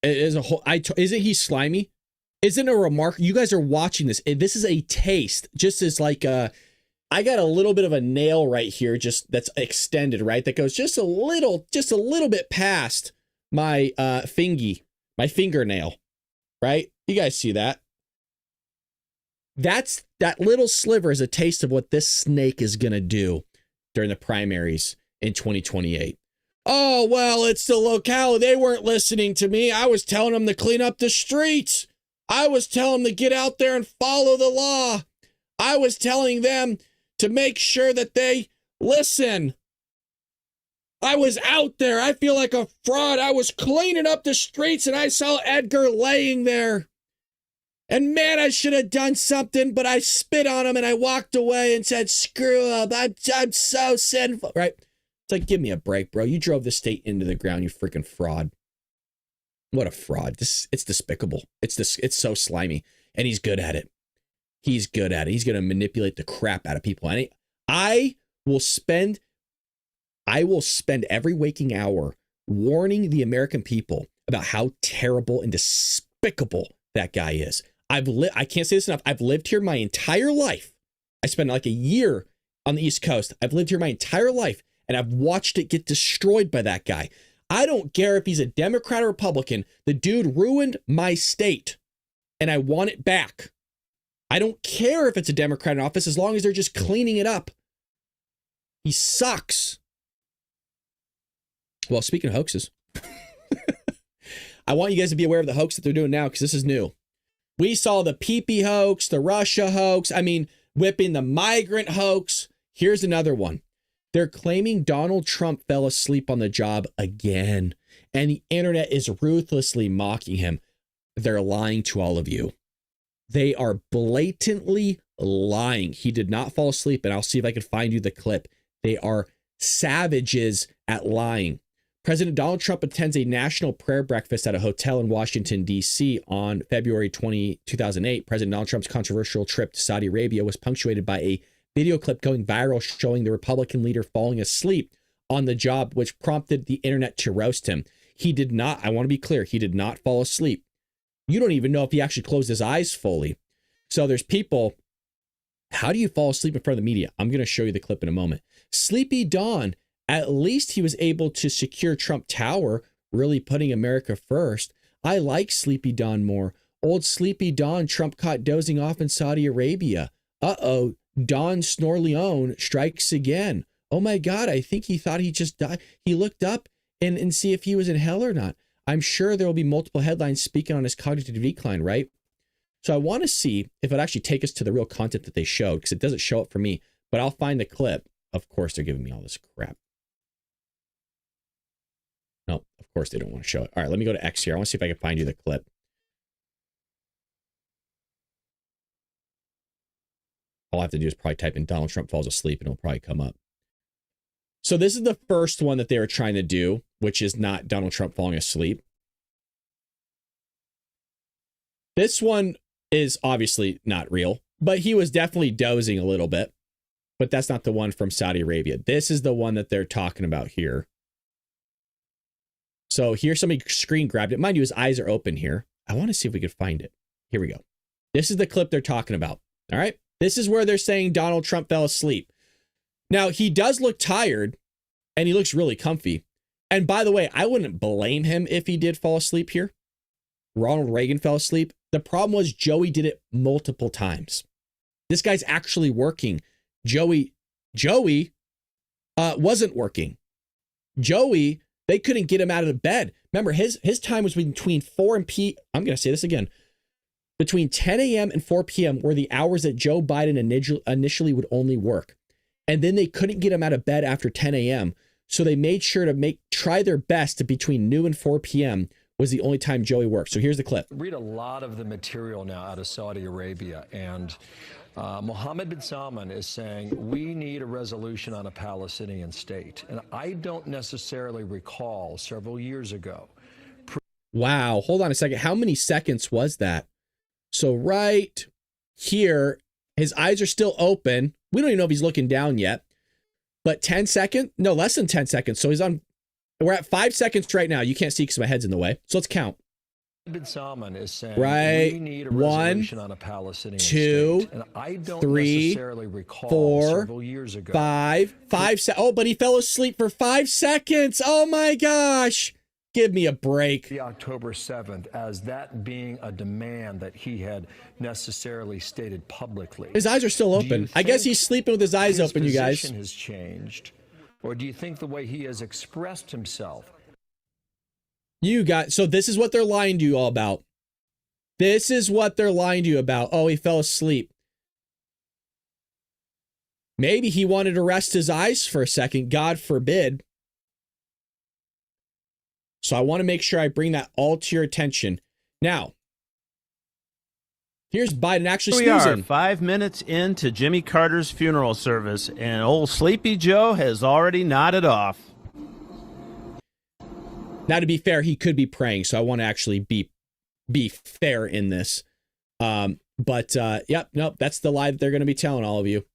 It is a whole. Isn't he slimy? Isn't a remark? You guys are watching this. This is a taste. Just as like I got a little bit of a nail right here, just that's extended, right? That goes just a little bit past my my fingernail, right? You guys see that? That little sliver is a taste of what this snake is gonna do during the primaries in 2028. Oh, well, it's the locality. They weren't listening to me. I was telling them to clean up the streets. I was telling them to get out there and follow the law. I was telling them to make sure that they listen. I was out there. I feel like a fraud. I was cleaning up the streets and I saw Edgar laying there. And man, I should have done something, but I spit on him and I walked away and said, screw up. I'm so sinful. Right? It's like, give me a break, bro. You drove the state into the ground, you freaking fraud. What a fraud. It's despicable. It's so slimy. And he's good at it. He's good at it. He's going to manipulate the crap out of people. And I will spend every waking hour warning the American people about how terrible and despicable that guy is. I can't say this enough. I've lived here my entire life. I spent like a year on the East Coast. I've lived here my entire life, and I've watched it get destroyed by that guy. I don't care if he's a Democrat or Republican. The dude ruined my state, and I want it back. I don't care if it's a Democrat in office as long as they're just cleaning it up. He sucks. Well, speaking of hoaxes, I want you guys to be aware of the hoax that they're doing now because this is new. We saw the pee-pee hoax, the Russia hoax, whipping the migrant hoax. Here's another one. They're claiming Donald Trump fell asleep on the job again, and the internet is ruthlessly mocking him. They're lying to all of you. They are blatantly lying. He did not fall asleep, and I'll see if I can find you the clip. They are savages at lying. President Donald Trump attends a national prayer breakfast at a hotel in Washington, D.C. on February 2008. President Donald Trump's controversial trip to Saudi Arabia was punctuated by a video clip going viral showing the Republican leader falling asleep on the job, which prompted the internet to roast him. He did not, I want to be clear, he did not fall asleep. You don't even know if he actually closed his eyes fully. So there's people, how do you fall asleep in front of the media? I'm going to show you the clip in a moment. Sleepy Don, at least he was able to secure Trump Tower, really putting America first. I like Sleepy Don more. Old Sleepy Don, Trump caught dozing off in Saudi Arabia. Uh-oh, Don Snorleone strikes again. Oh my God, I think he thought he just died. He looked up and see if he was in hell or not. I'm sure there will be multiple headlines speaking on his cognitive decline, right? So I want to see if it actually take us to the real content that they showed, because it doesn't show it for me, but I'll find the clip. Of course, they're giving me all this crap. No, of course they don't want to show it. All right, let me go to X here. I want to see if I can find you the clip. All I have to do is probably type in Donald Trump falls asleep and it'll probably come up. So this is the first one that they were trying to do, which is not Donald Trump falling asleep. This one is obviously not real, but he was definitely dozing a little bit. But that's not the one from Saudi Arabia. This is the one that they're talking about here. So here somebody screen grabbed it. Mind you, his eyes are open here. I want to see if we could find it. Here we go. This is the clip they're talking about. All right. This is where they're saying Donald Trump fell asleep. Now, he does look tired and he looks really comfy. And by the way, I wouldn't blame him if he did fall asleep here. Ronald Reagan fell asleep. The problem was Joey did it multiple times. This guy's actually working. Joey wasn't working. Joey, they couldn't get him out of the bed. Remember, his time was between 4 and I'm going to say this again. Between 10 a.m. and 4 p.m. were the hours that Joe Biden initially would only work. And then they couldn't get him out of bed after 10 a.m. So they made sure to try their best to between noon and 4 p.m. was the only time Joey worked. So here's the clip. Read a lot of the material now out of Saudi Arabia, and Mohammed bin Salman is saying we need a resolution on a Palestinian state. And I don't necessarily recall several years ago. Wow. Hold on a second. How many seconds was that? So right here, his eyes are still open. We don't even know if he's looking down yet. But 10 seconds? No, less than 10 seconds. So we're at 5 seconds right now. You can't see because my head's in the way. So let's count. Bin Salman is saying right. We need a 1, resolution on a Palestinian 2, state. And I don't 3, necessarily recall 4, several years ago. 5. Oh, but he fell asleep for 5 seconds. Oh my gosh. Give me a break. The October 7th as that being a demand that he had necessarily stated publicly. His eyes are still open. I guess he's sleeping with his eyes open, you guys. His position has changed. Or do you think the way he has expressed himself? So this is what they're lying to you all about. This is what they're lying to you about. Oh, he fell asleep. Maybe he wanted to rest his eyes for a second. God forbid. So I want to make sure I bring that all to your attention. Now, here's Biden actually snoozing. We are 5 minutes into Jimmy Carter's funeral service, and old Sleepy Joe has already nodded off. Now, to be fair, he could be praying, so I want to actually be fair in this. Yep, nope, that's the lie that they're going to be telling all of you.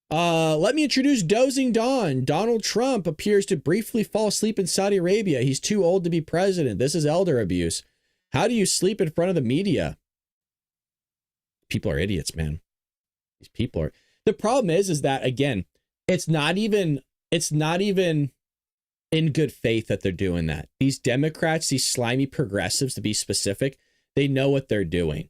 Let me introduce Dozing Dawn. Donald Trump appears to briefly fall asleep in Saudi Arabia. He's too old to be president. This is elder abuse. How do you sleep in front of the media? People are idiots, man. These people are. The problem is that, again, it's not even in good faith that they're doing that. These Democrats, these slimy progressives, to be specific, they know what they're doing.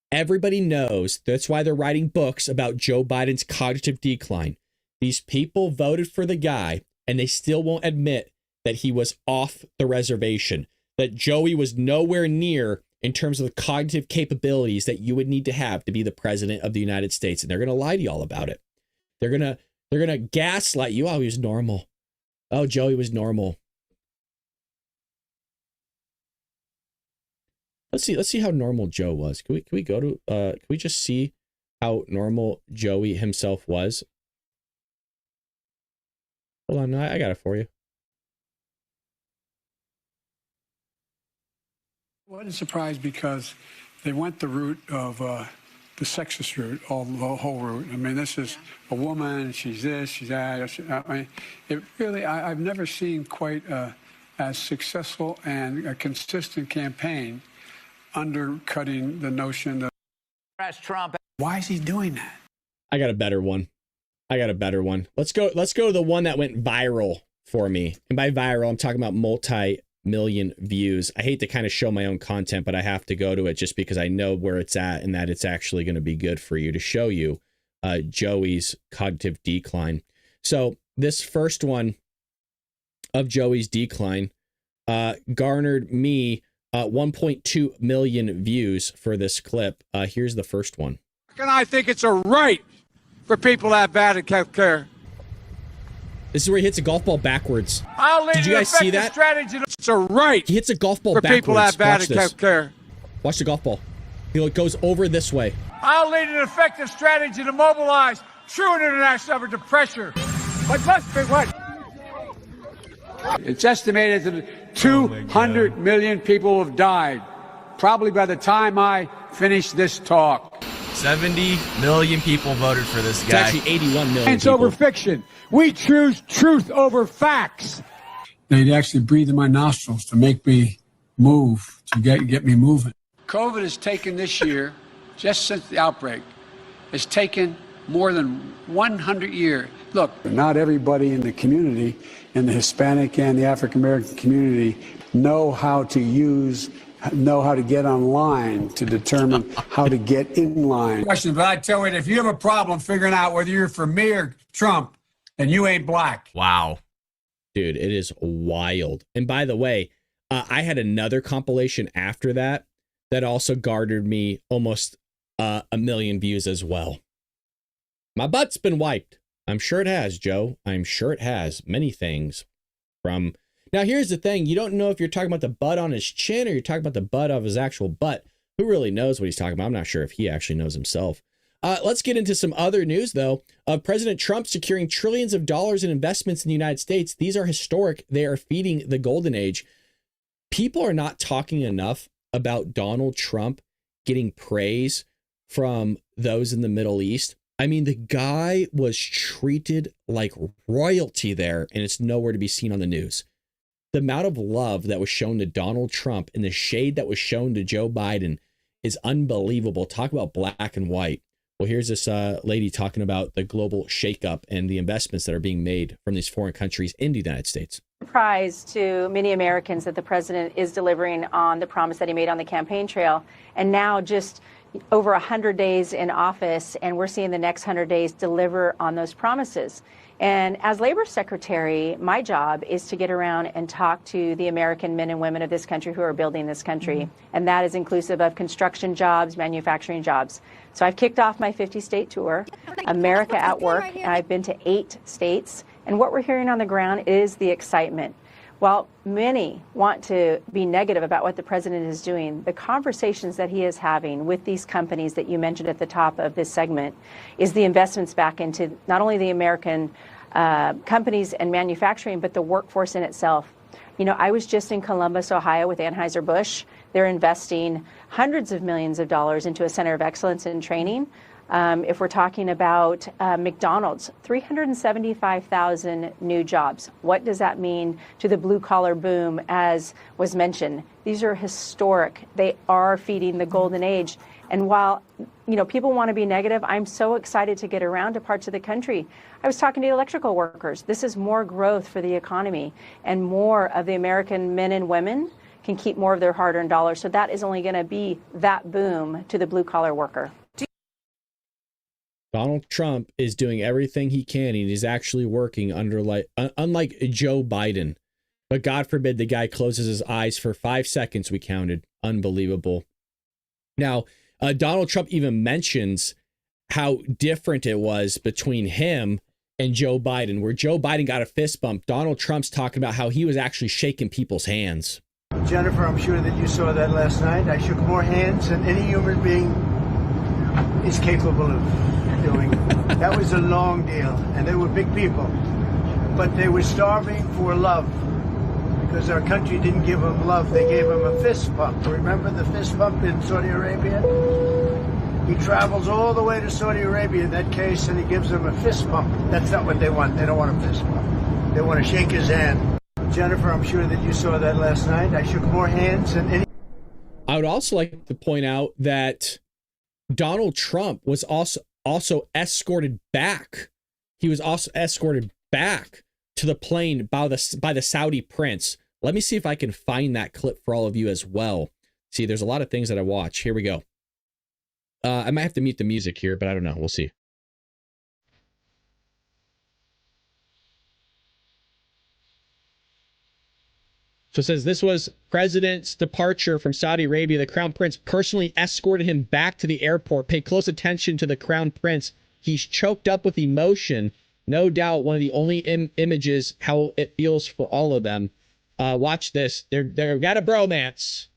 Everybody knows. That's why they're writing books about Joe Biden's cognitive decline. These people voted for the guy, and they still won't admit that he was off the reservation, that Joey was nowhere near in terms of the cognitive capabilities that you would need to have to be the president of the United States. And they're going to lie to you all about it. They're going to gaslight you. Oh, he was normal. Oh, Joey was normal. Let's see how normal Joe was. Can we go to can we just see how normal Joey himself was? Hold on, I got it for you. Well, it's a surprise because they went the route of the sexist route, the whole route. I mean, this is a woman, she's this, she's that. I mean, it really, I've never seen quite as successful and a consistent campaign undercutting the notion that Trump. Why is he doing that? I got a better one. Let's go to the one that went viral for me. And by viral, I'm talking about multi-million views. I hate to kind of show my own content, but I have to go to it just because I know where it's at and that it's actually going to be good for you to show you Joey's cognitive decline. So this first one of Joey's decline garnered me 1.2 million views for this clip. Here's the first one. And I think it's a right for people to have bad health care. This is where he hits a golf ball backwards. I'll Did you guys see that? Strategy. It's a right. He hits a golf ball for backwards. people to have bad health care. Watch the golf ball. It goes over this way. I'll lead an effective strategy to mobilize true international effort to pressure. But let's be what? It's estimated that 200 million people have died, probably by the time I finish this talk. 70 million people voted for this guy. It's actually 81 million It's people. over fiction. We choose truth over facts. They'd actually breathe in my nostrils to make me move, to get me moving. COVID has taken this year, just since the outbreak, has taken more than 100 years. Look, not everybody in the community, in the Hispanic and the African American community, know how to get online to determine how to get in line. Question, but I tell you, if you have a problem figuring out whether you're for me or Trump, then you ain't black. Wow. Dude, it is wild. And by the way, I had another compilation after that also garnered me almost 1 million views as well. My butt's been wiped. I'm sure it has, Joe. I'm sure it has. Many things from... Now, here's the thing. You don't know if you're talking about the butt on his chin or you're talking about the butt of his actual butt. Who really knows what he's talking about? I'm not sure if he actually knows himself. Let's get into some other news, though. President Trump securing trillions of dollars in investments in the United States. These are historic. They are feeding the golden age. People are not talking enough about Donald Trump getting praise from those in the Middle East. I mean, the guy was treated like royalty there, and it's nowhere to be seen on the news. The amount of love that was shown to Donald Trump and the shade that was shown to Joe Biden is unbelievable. Talk about black and white. Well, here's this lady talking about the global shakeup and the investments that are being made from these foreign countries into the United States. Surprise to many Americans that the president is delivering on the promise that he made on the campaign trail. And now just over 100 days in office, and we're seeing the next 100 days deliver on those promises. And as labor secretary, my job is to get around and talk to the American men and women of this country who are building this country. Mm-hmm. And that is inclusive of construction jobs, manufacturing jobs. So I've kicked off my 50-state tour, America at Work, and I've been to 8 states. And what we're hearing on the ground is the excitement. While many want to be negative about what the president is doing, the conversations that he is having with these companies that you mentioned at the top of this segment is the investments back into not only the American companies and manufacturing, but the workforce in itself. You know, I was just in Columbus, Ohio with Anheuser-Busch. They're investing hundreds of millions of dollars into a center of excellence in training. If we're talking about McDonald's, 375,000 new jobs. What does that mean to the blue collar boom, as was mentioned? These are historic. They are feeding the golden age. And while, you know, people want to be negative, I'm so excited to get around to parts of the country. I was talking to electrical workers. This is more growth for the economy, and more of the American men and women can keep more of their hard-earned dollars. So that is only going to be that boom to the blue collar worker. Donald Trump is doing everything he can, and he's actually working unlike Joe Biden. But God forbid the guy closes his eyes for 5 seconds, we counted. Unbelievable. Now, Donald Trump even mentions how different it was between him and Joe Biden, where Joe Biden got a fist bump. Donald Trump's talking about how he was actually shaking people's hands. Jennifer, I'm sure that you saw that last night. I shook more hands than any human being is capable of doing. That was a long deal, and they were big people, but they were starving for love because our country didn't give them love. They gave them a fist bump. Remember the fist bump in Saudi Arabia? He travels all the way to Saudi Arabia in that case, and he gives them a fist bump. That's not what they want. They don't want a fist bump. They want to shake his hand. Jennifer, I'm sure that you saw that last night. I shook more hands than any. I would also like to point out that Donald Trump was also escorted back. He was also escorted back to the plane by the Saudi prince. Let me see if I can find that clip for all of you as well. See, there's a lot of things that I watch. Here we go. I might have to mute the music here, but I don't know. We'll see. So it says this was President's departure from Saudi Arabia. The Crown Prince personally escorted him back to the airport. Pay close attention to the Crown Prince. He's choked up with emotion. No doubt one of the only images how it feels for all of them. Watch this. They've got a bromance.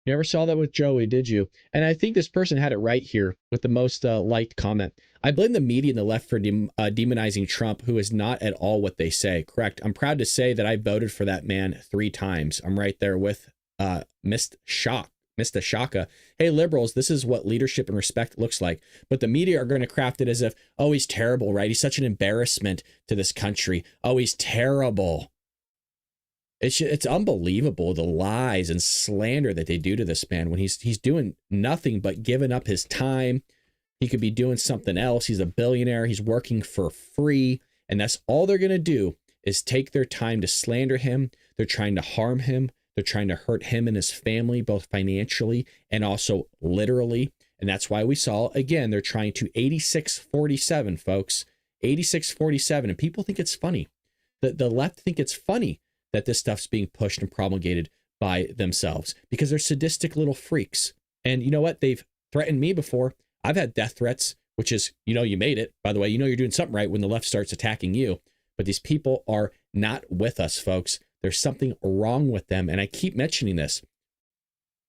You never saw that with Joey, did you? And I think this person had it right here with the most liked comment. I blame the media and the left for demonizing Trump, who is not at all what they say. Correct. I'm proud to say that I voted for that man 3 times. I'm right there with Mr. Shaka. Hey, liberals, this is what leadership and respect looks like. But the media are going to craft it as if, oh, he's terrible, right? He's such an embarrassment to this country. Oh, he's terrible. It's unbelievable, the lies and slander that they do to this man when he's doing nothing but giving up his time. He could be doing something else. He's a billionaire. He's working for free. And that's all they're going to do is take their time to slander him. They're trying to harm him. They're trying to hurt him and his family, both financially and also literally. And that's why we saw, again, they're trying to 86-47, folks. 86-47. And people think it's funny. The left think it's funny that this stuff's being pushed and promulgated by themselves because they're sadistic little freaks. And you know what? They've threatened me before. I've had death threats, which is, you made it. By the way, you're doing something right when the left starts attacking you. But these people are not with us, folks. There's something wrong with them. And I keep mentioning this.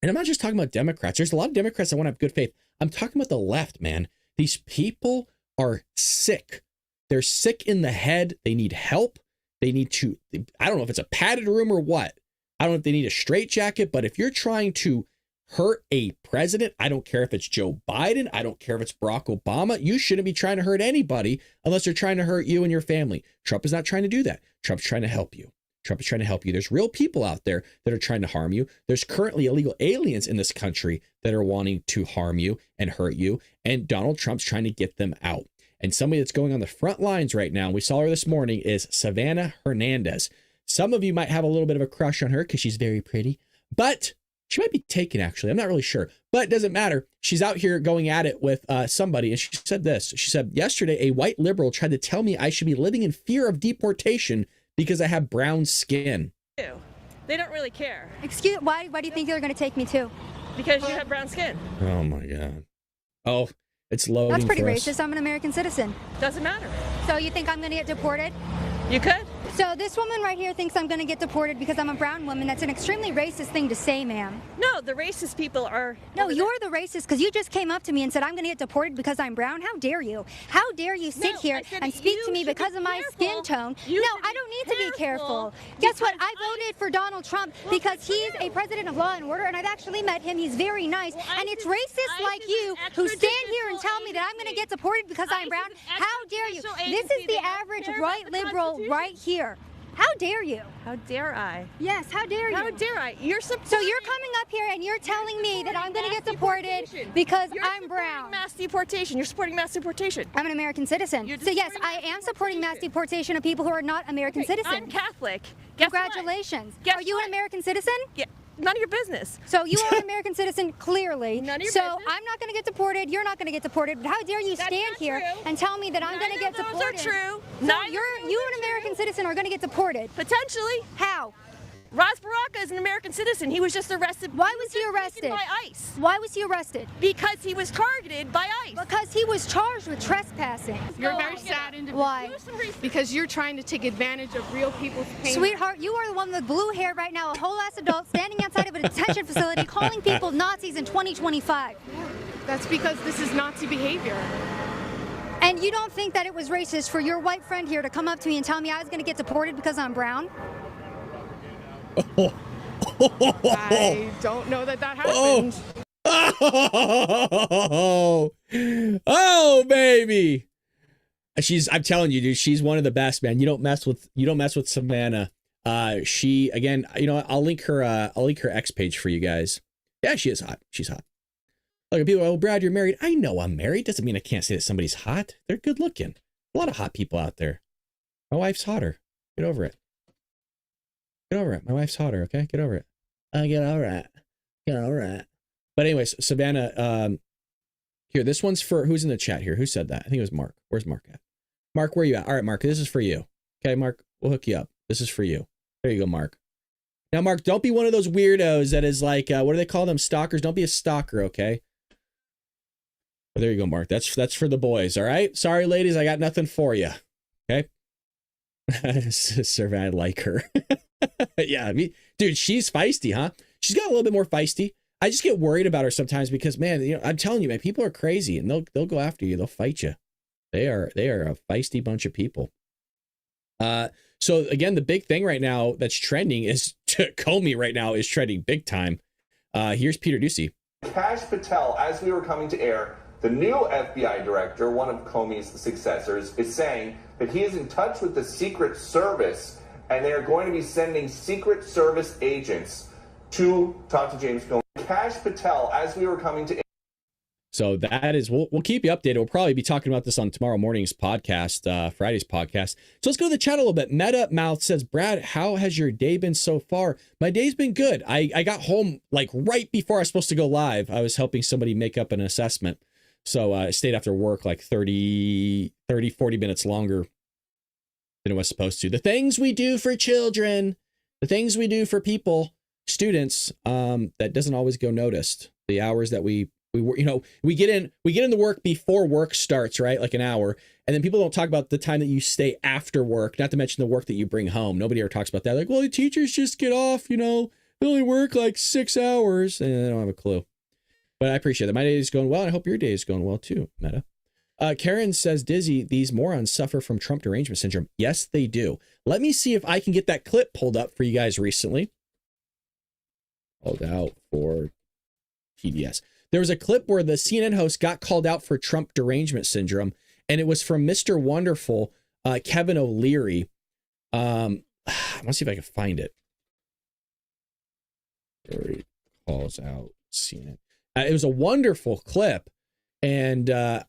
And I'm not just talking about Democrats. There's a lot of Democrats that want to have good faith. I'm talking about the left, man. These people are sick. They're sick in the head. They need help. They need to, I don't know if it's a padded room or what. I don't know if they need a straitjacket, but if you're trying to hurt a president, I don't care if it's Joe Biden, I don't care if it's Barack Obama, you shouldn't be trying to hurt anybody unless they're trying to hurt you and your family. Trump is not trying to do that. Trump's trying to help you. Trump is trying to help you. There's real people out there that are trying to harm you. There's currently illegal aliens in this country that are wanting to harm you and hurt you. And Donald Trump's trying to get them out. And somebody that's going on the front lines right now, and we saw her this morning, is Savannah Hernandez. Some of you might have a little bit of a crush on her because she's very pretty, but she might be taken, actually. I'm not really sure, but it doesn't matter. She's out here going at it with somebody. And she said this. She said, yesterday, a white liberal tried to tell me I should be living in fear of deportation because I have brown skin. They don't really care. Why do you think they're going to take me too? Because you have brown skin. Oh, my God. Oh, it's loading. That's pretty for us. racist. I'm an American citizen. Doesn't matter. So you think I'm going to get deported? You could. So this woman right here thinks I'm going to get deported because I'm a brown woman. That's an extremely racist thing to say, ma'am. No, the racist people are... No, you're the racist because you just came up to me and said I'm going to get deported because I'm brown. How dare you? How dare you sit here and speak to me because of my skin tone? No, I don't need to be careful. Guess what? I voted for Donald Trump because he's a president of law and order, and I've actually met him. He's very nice. And it's racist like you who stand here and tell me that I'm going to get deported because I'm brown. How dare you? This is the average right liberal right here. How dare you? How dare I? Yes, how dare you? How dare I? So you're coming up here and you're telling me that I'm going to get deported because I'm brown. Mass deportation. You're supporting mass deportation. I'm an American citizen. So yes, I am supporting mass deportation of people who are not American citizens. I'm Catholic. Congratulations. Are you an American citizen? Yeah. None of your business. So you are an American citizen, clearly. None of your so business. I'm not going to get deported. You're not going to get deported. But how dare you stand here and tell me that I'm going to get deported? Those are true. So you, an American citizen, are going to get deported. Potentially. How? Ras Baraka is an American citizen. He was just arrested. Why was he arrested? By ICE. Why was he arrested? Because he was targeted by ICE. Because he was charged with trespassing. You're a very sad individual. Why? Because you're trying to take advantage of real people's pain. Sweetheart, you are the one with blue hair right now, a whole ass adult standing outside of a detention facility calling people Nazis in 2025. That's because this is Nazi behavior. And you don't think that it was racist for your white friend here to come up to me and tell me I was going to get deported because I'm brown? I don't know that happened. Oh, baby. I'm telling you, dude, she's one of the best, man. You don't mess with Savannah. She, again, I'll link her X page for you guys. Yeah, she is hot. She's hot. Look, people, oh, Brad, you're married. I know I'm married. Doesn't mean I can't say that somebody's hot. They're good looking. A lot of hot people out there. My wife's hotter. Get over it. Get over it. My wife's hotter, okay? Get over it. Get over it. Get over it. But anyways, Savannah, here, this one's for, who's in the chat here? Who said that? I think it was Mark. Where's Mark at? Mark, where are you at? All right, Mark, this is for you. Okay, Mark, we'll hook you up. This is for you. There you go, Mark. Now, Mark, don't be one of those weirdos that is like, what do they call them? Stalkers. Don't be a stalker, okay? Well, there you go, Mark. That's for the boys, all right? Sorry, ladies, I got nothing for you. Okay? Savannah, I like her. Yeah, dude, she's feisty, huh? She's got a little bit more feisty. I just get worried about her sometimes because, man, I'm telling you, man, people are crazy and they'll go after you. They'll fight you. They are a feisty bunch of people. So again, the big thing right now that's trending is Comey right now is trending big time. Here's Peter Ducey. Kash Patel, as we were coming to air, the new FBI director, one of Comey's successors, is saying that he is in touch with the Secret Service and they are going to be sending Secret Service agents to talk to James Comey. Kash Patel, as we were coming to. So that is, we'll keep you updated. We'll probably be talking about this on tomorrow morning's podcast, Friday's podcast. So let's go to the chat a little bit. Meta Mouth says, Brad, how has your day been so far? My day's been good. I got home like right before I was supposed to go live. I was helping somebody make up an assessment. So I stayed after work like 40 minutes longer than it was supposed to. The things we do for children, the things we do for people, students, that doesn't always go noticed. The hours that we get in the work before work starts, right? Like an hour. And then people don't talk about the time that you stay after work, not to mention the work that you bring home. Nobody ever talks about that. Like, well, the teachers just get off, they only work like 6 hours and they don't have a clue. But I appreciate that. My day is going well. I hope your day is going well too, Meta. Karen says, Dizzy, these morons suffer from Trump derangement syndrome. Yes, they do. Let me see if I can get that clip pulled up for you guys recently. Hold out for TDS. There was a clip where the CNN host got called out for Trump derangement syndrome, and it was from Mr. Wonderful, Kevin O'Leary. I want to see if I can find it. Where he calls out CNN. It was a wonderful clip, and I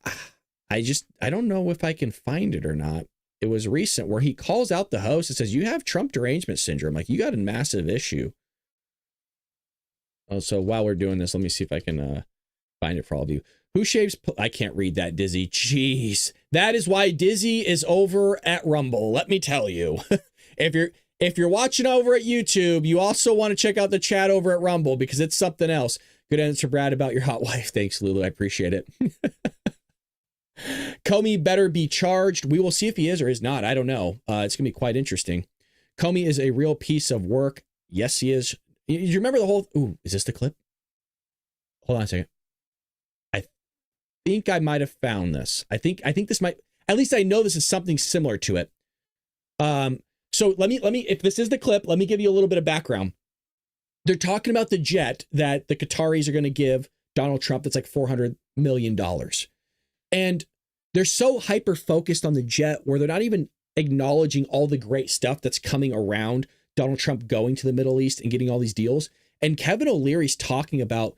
don't know if I can find it or not. It was recent where he calls out the host and says, you have Trump derangement syndrome. Like, you got a massive issue. Oh, so while we're doing this, let me see if I can find it for all of you. Who shaves? I can't read that, Dizzy. Jeez. That is why Dizzy is over at Rumble. Let me tell you. If you're watching over at YouTube, you also want to check out the chat over at Rumble because it's something else. Good answer, Brad, about your hot wife. Thanks, Lulu. I appreciate it. Comey better be charged. We will see if he is or is not. I don't know. It's going to be quite interesting. Comey is a real piece of work. Yes, he is. You remember the whole... Ooh, is this the clip? Hold on a second. I think I might have found this. I think this might... At least I know this is something similar to it. So let me, if this is the clip, let me give you a little bit of background. They're talking about the jet that the Qataris are going to give Donald Trump. That's like $400 million. And they're so hyper focused on the jet where they're not even acknowledging all the great stuff that's coming around Donald Trump going to the Middle East and getting all these deals. And Kevin O'Leary's talking about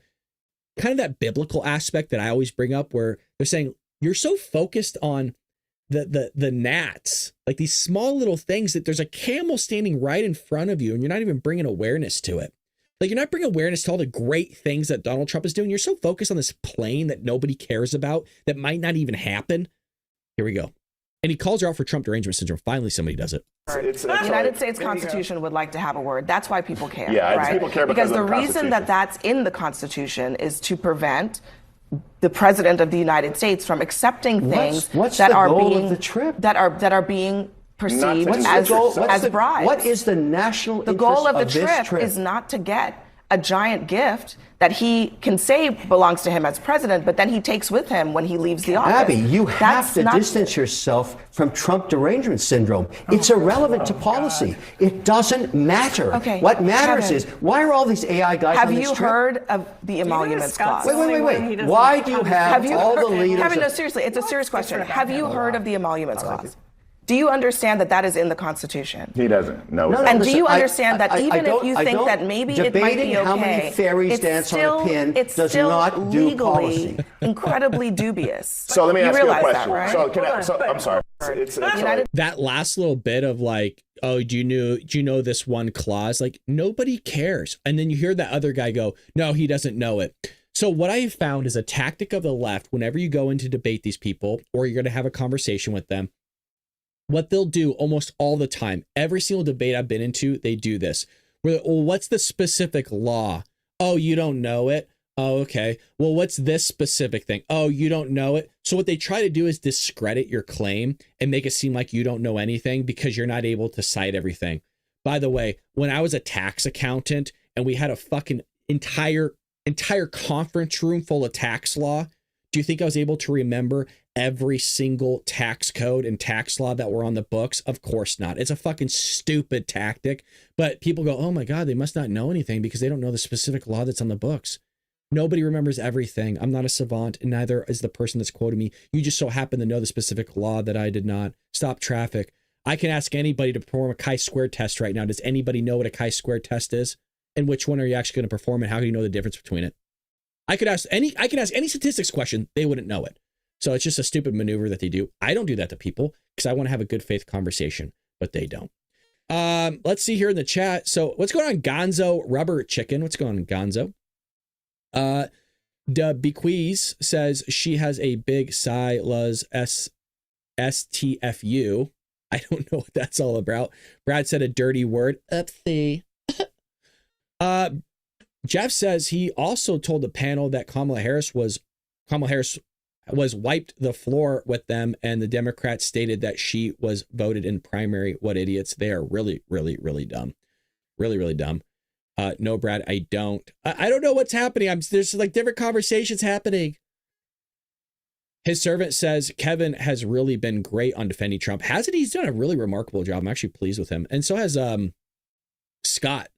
kind of that biblical aspect that I always bring up where they're saying you're so focused on the gnats, like these small little things, that there's a camel standing right in front of you and you're not even bringing awareness to it. Like, you're not bringing awareness to all the great things that Donald Trump is doing. You're so focused on this plane that nobody cares about that might not even happen. Here we go. And he calls her out for Trump derangement syndrome. Finally, somebody does it. The United States Constitution would like to have a word. That's why people care. Yeah, right? People care because of the reason that that's in the Constitution is to prevent the president of the United States from accepting things that are being perceived as bribes. What is the national The goal of the trip is not to get a giant gift that he can say belongs to him as president, but then he takes with him when he leaves the office. Abby, you have to distance yourself from Trump derangement syndrome. It's irrelevant to policy. It doesn't matter. Okay, what matters is, why are all these AI guys on this trip? Have you heard of the emoluments clause? Wait. Why do you have all the leaders? Kevin, no, seriously, it's a serious question. Have you heard of the emoluments clause? Do you understand that that is in the Constitution? He doesn't. No. And do you understand that even if you think that maybe it might be okay, how many fairies dance on a pin does not do policy. Incredibly dubious. So let me ask you a question. That, right? I'm sorry. That last little bit of like, oh, do you know this one clause? Like, nobody cares. And then you hear that other guy go, no, he doesn't know it. So what I have found is a tactic of the left, whenever you go in to debate these people or you're going to have a conversation with them, what they'll do almost all the time, every single debate I've been into, they do this. Well, what's the specific law? Oh, you don't know it? Oh, okay. Well, what's this specific thing? Oh, you don't know it? So what they try to do is discredit your claim and make it seem like you don't know anything because you're not able to cite everything. By the way, when I was a tax accountant and we had a fucking entire entire conference room full of tax law. Do you think I was able to remember every single tax code and tax law that were on the books? Of course not. It's a fucking stupid tactic. But people go, oh my God, they must not know anything because they don't know the specific law that's on the books. Nobody remembers everything. I'm not a savant, and neither is the person that's quoting me. You just so happen to know the specific law that I did not. Stop traffic. I can ask anybody to perform a chi-square test right now. Does anybody know what a chi-square test is? And which one are you actually going to perform, and how do you know the difference between it? I can ask any statistics question. They wouldn't know it. So it's just a stupid maneuver that they do. I don't do that to people because I want to have a good faith conversation, but they don't. Let's see here in the chat. So what's going on, Gonzo Rubber Chicken? What's going on, Gonzo? The Bequeeze says she has a big sigh, Luz STFU. I don't know what that's all about. Brad said a dirty word. Upsie. Jeff says he also told the panel that Kamala Harris was wiped the floor with them, and the Democrats stated that she was voted in primary. What idiots. They are really, really, really dumb. Really, really dumb. No, Brad, I don't. I don't know what's happening. There's like different conversations happening. His servant says Kevin has really been great on defending Trump. Hasn't he? He's done a really remarkable job. I'm actually pleased with him. And so has Scott.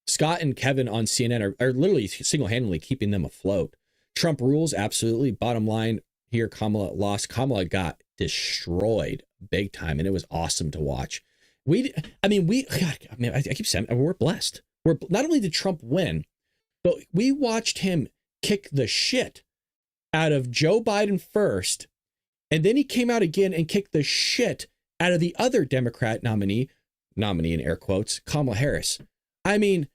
Scott and Kevin on CNN are literally single-handedly keeping them afloat. Trump rules, absolutely. Bottom line here, Kamala lost. Kamala got destroyed big time, and it was awesome to watch. I keep saying we're blessed. Not only did Trump win, but we watched him kick the shit out of Joe Biden first, and then he came out again and kicked the shit out of the other Democrat nominee in air quotes, Kamala Harris. I mean,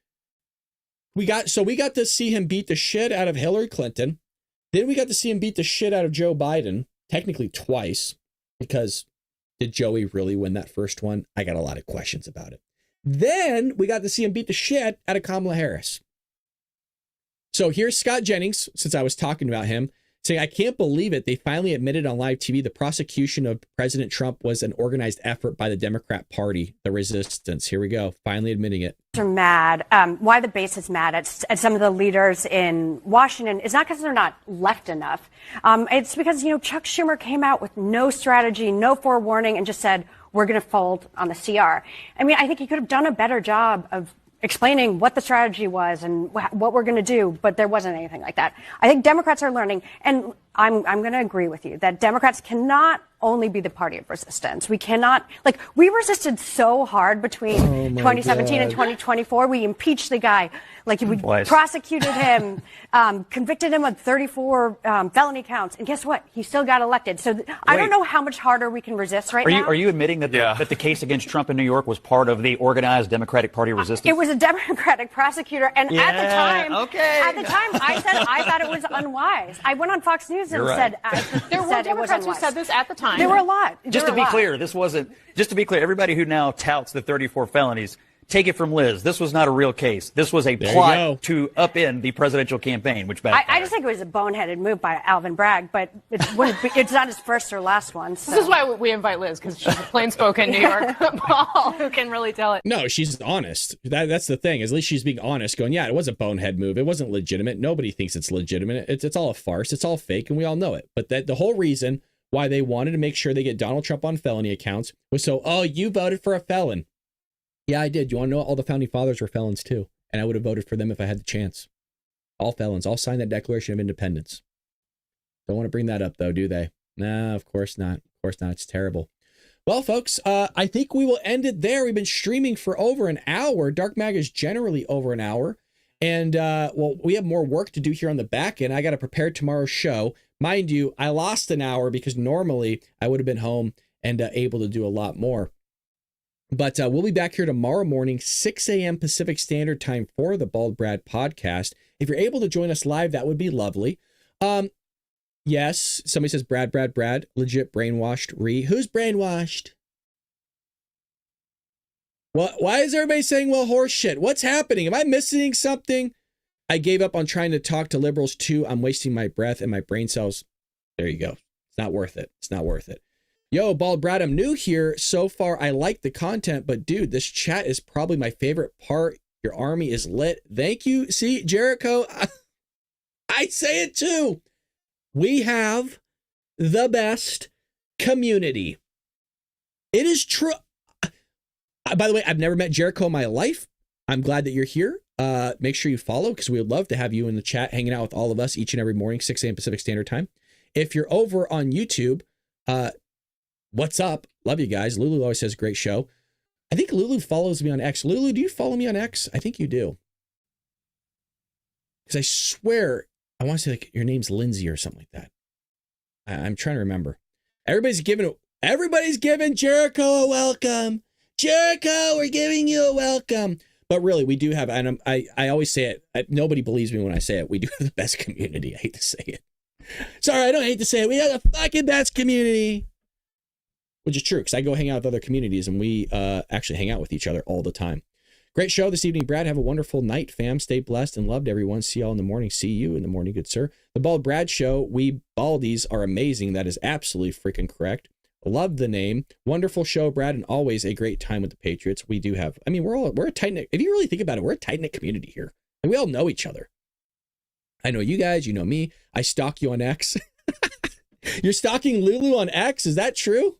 we got to see him beat the shit out of Hillary Clinton. Then we got to see him beat the shit out of Joe Biden, technically twice, because did Joey really win that first one? I got a lot of questions about it. Then we got to see him beat the shit out of Kamala Harris. So here's Scott Jennings, since I was talking about him, saying, I can't believe it. They finally admitted on live TV the prosecution of President Trump was an organized effort by the Democrat Party, the resistance. Here we go. Finally admitting it. Are mad. Why the base is mad at some of the leaders in Washington is not because they're not left enough. It's because, Chuck Schumer came out with no strategy, no forewarning, and just said, we're going to fold on the CR. I mean, I think he could have done a better job of explaining what the strategy was and what we're going to do, but there wasn't anything like that. I think Democrats are learning, and I'm going to agree with you that Democrats cannot only be the party of resistance. We cannot, we resisted so hard between 2017 and 2024. We impeached the guy. We prosecuted him, convicted him of 34 felony counts, and guess what? He still got elected. So I don't know how much harder we can resist now. Are you admitting that that the case against Trump in New York was part of the organized Democratic Party resistance? It was a Democratic prosecutor, and at the time, I said I thought it was unwise. I went on Fox News and said there were Democrats who said this at the time. There were a lot. Just to be clear, everybody who now touts the 34 felonies, take it from Liz. This was not a real case. This was a plot to upend the presidential campaign, which backfired. I just think it was a boneheaded move by Alvin Bragg, but it's not his first or last one. So. This is why we invite Liz, because she's a plain-spoken New York Paul who can really tell it. No, she's honest. That's the thing. At least she's being honest, going, yeah, it was a bonehead move. It wasn't legitimate. Nobody thinks it's legitimate. It's all a farce. It's all fake, and we all know it. But the whole reason why they wanted to make sure they get Donald Trump on felony accounts was so, you voted for a felon. Yeah, I did. You want to know all the founding fathers were felons too. And I would have voted for them if I had the chance. All felons, all signed that Declaration of Independence. Don't want to bring that up though, do they? No, of course not. Of course not. It's terrible. Well, folks, I think we will end it there. We've been streaming for over an hour. Dark Mag is generally over an hour. And, we have more work to do here on the back end. I got to prepare tomorrow's show. Mind you, I lost an hour because normally I would have been home and able to do a lot more. But we'll be back here tomorrow morning, 6 a.m. Pacific Standard Time for the Bald Brad podcast. If you're able to join us live, that would be lovely. Yes, somebody says Brad, legit brainwashed. Who's brainwashed? Why is everybody saying, well, horse shit? What's happening? Am I missing something? I gave up on trying to talk to liberals too. I'm wasting my breath and my brain cells. There you go. It's not worth it. It's not worth it. Yo, Bald Brad, I'm new here. So far, I like the content, but dude, this chat is probably my favorite part. Your army is lit. Thank you. See, Jericho, I say it too. We have the best community. It is true. By the way, I've never met Jericho in my life. I'm glad that you're here. Make sure you follow because we would love to have you in the chat hanging out with all of us each and every morning, 6 a.m. Pacific Standard Time. If you're over on YouTube, what's up? Love you guys. Lulu always says great show. I think Lulu follows me on X. Lulu, do you follow me on X? I think you do. Because I swear, I want to say like your name's Lindsay or something like that. I'm trying to remember. Everybody's giving Jericho a welcome. Jericho, we're giving you a welcome. But really, we do have, and I always say it, nobody believes me when I say it, we do have the best community. I hate to say it. Sorry, I don't hate to say it. We have the fucking best community. Which is true, because I go hang out with other communities, and we actually hang out with each other all the time. Great show this evening, Brad. Have a wonderful night, fam. Stay blessed and loved, everyone. See y'all in the morning. See you in the morning, good sir. The Bald Brad Show. We Baldies are amazing. That is absolutely freaking correct. Love the name. Wonderful show, Brad, and always a great time with the Patriots. We do have, I mean, we're a tight-knit, if you really think about it, we're a tight-knit community here. And we all know each other. I know you guys, you know me. I stalk you on X. You're stalking Lulu on X? Is that true?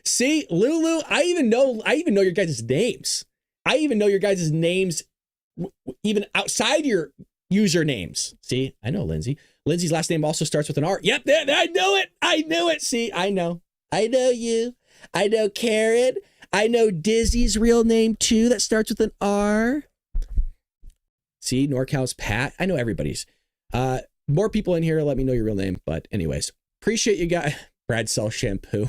See, Lulu, I even know your guys' names. I even know your guys' names even outside your usernames. See, I know Lindsay. Lindsay's last name also starts with an R. Yep, there, I knew it. I knew it. See, I know you. I know Karen. I know Dizzy's real name too. That starts with an R. See, NorCal's Pat. I know everybody's. More people in here. Let me know your real name. But anyways, appreciate you guys. Brad sells shampoo.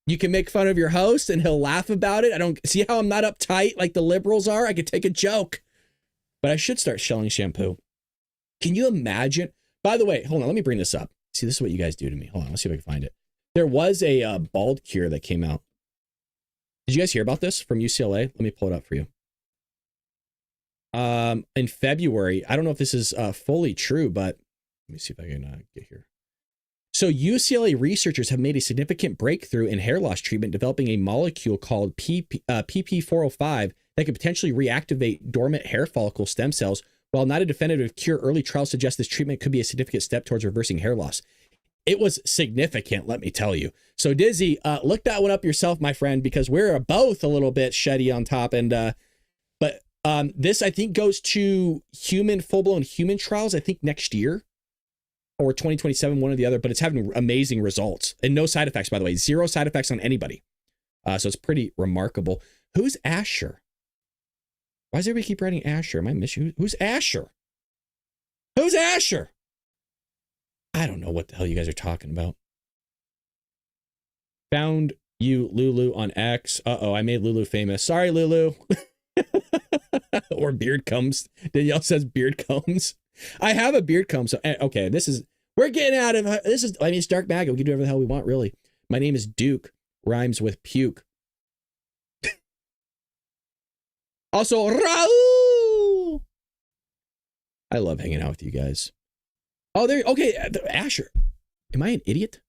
You can make fun of your host and he'll laugh about it. I don't see how I'm not uptight like the liberals are. I could take a joke, but I should start selling shampoo. Can you imagine? By the way, hold on. Let me bring this up. See, this is what you guys do to me. Hold on. Let's see if I can find it. There was a bald cure that came out. Did you guys hear about this from UCLA? Let me pull it up for you. In February, I don't know if this is fully true, but let me see if I can get here. So UCLA researchers have made a significant breakthrough in hair loss treatment, developing a molecule called PP405 that could potentially reactivate dormant hair follicle stem cells. While not a definitive cure, early trials suggest this treatment could be a significant step towards reversing hair loss. It was significant, let me tell you. So Dizzy, look that one up yourself, my friend, because we're both a little bit sheddy on top. And this, I think, goes to full-blown human trials, I think, next year or 2027, one or the other, but it's having amazing results and no side effects, by the way, 0 side effects on anybody. So it's pretty remarkable. Who's Asher? Why does everybody keep writing Asher? Am I missing you? Who's Asher? Who's Asher? I don't know what the hell you guys are talking about. Found you, Lulu, on X. Uh-oh, I made Lulu famous. Sorry, Lulu. Or beard combs. Danielle says beard combs. I have a beard comb. So, okay, we're getting out of this. It's Dark MAGA. We can do whatever the hell we want, really. My name is Duke. Rhymes with puke. Also, Raul. I love hanging out with you guys. Oh, okay, Asher. Am I an idiot?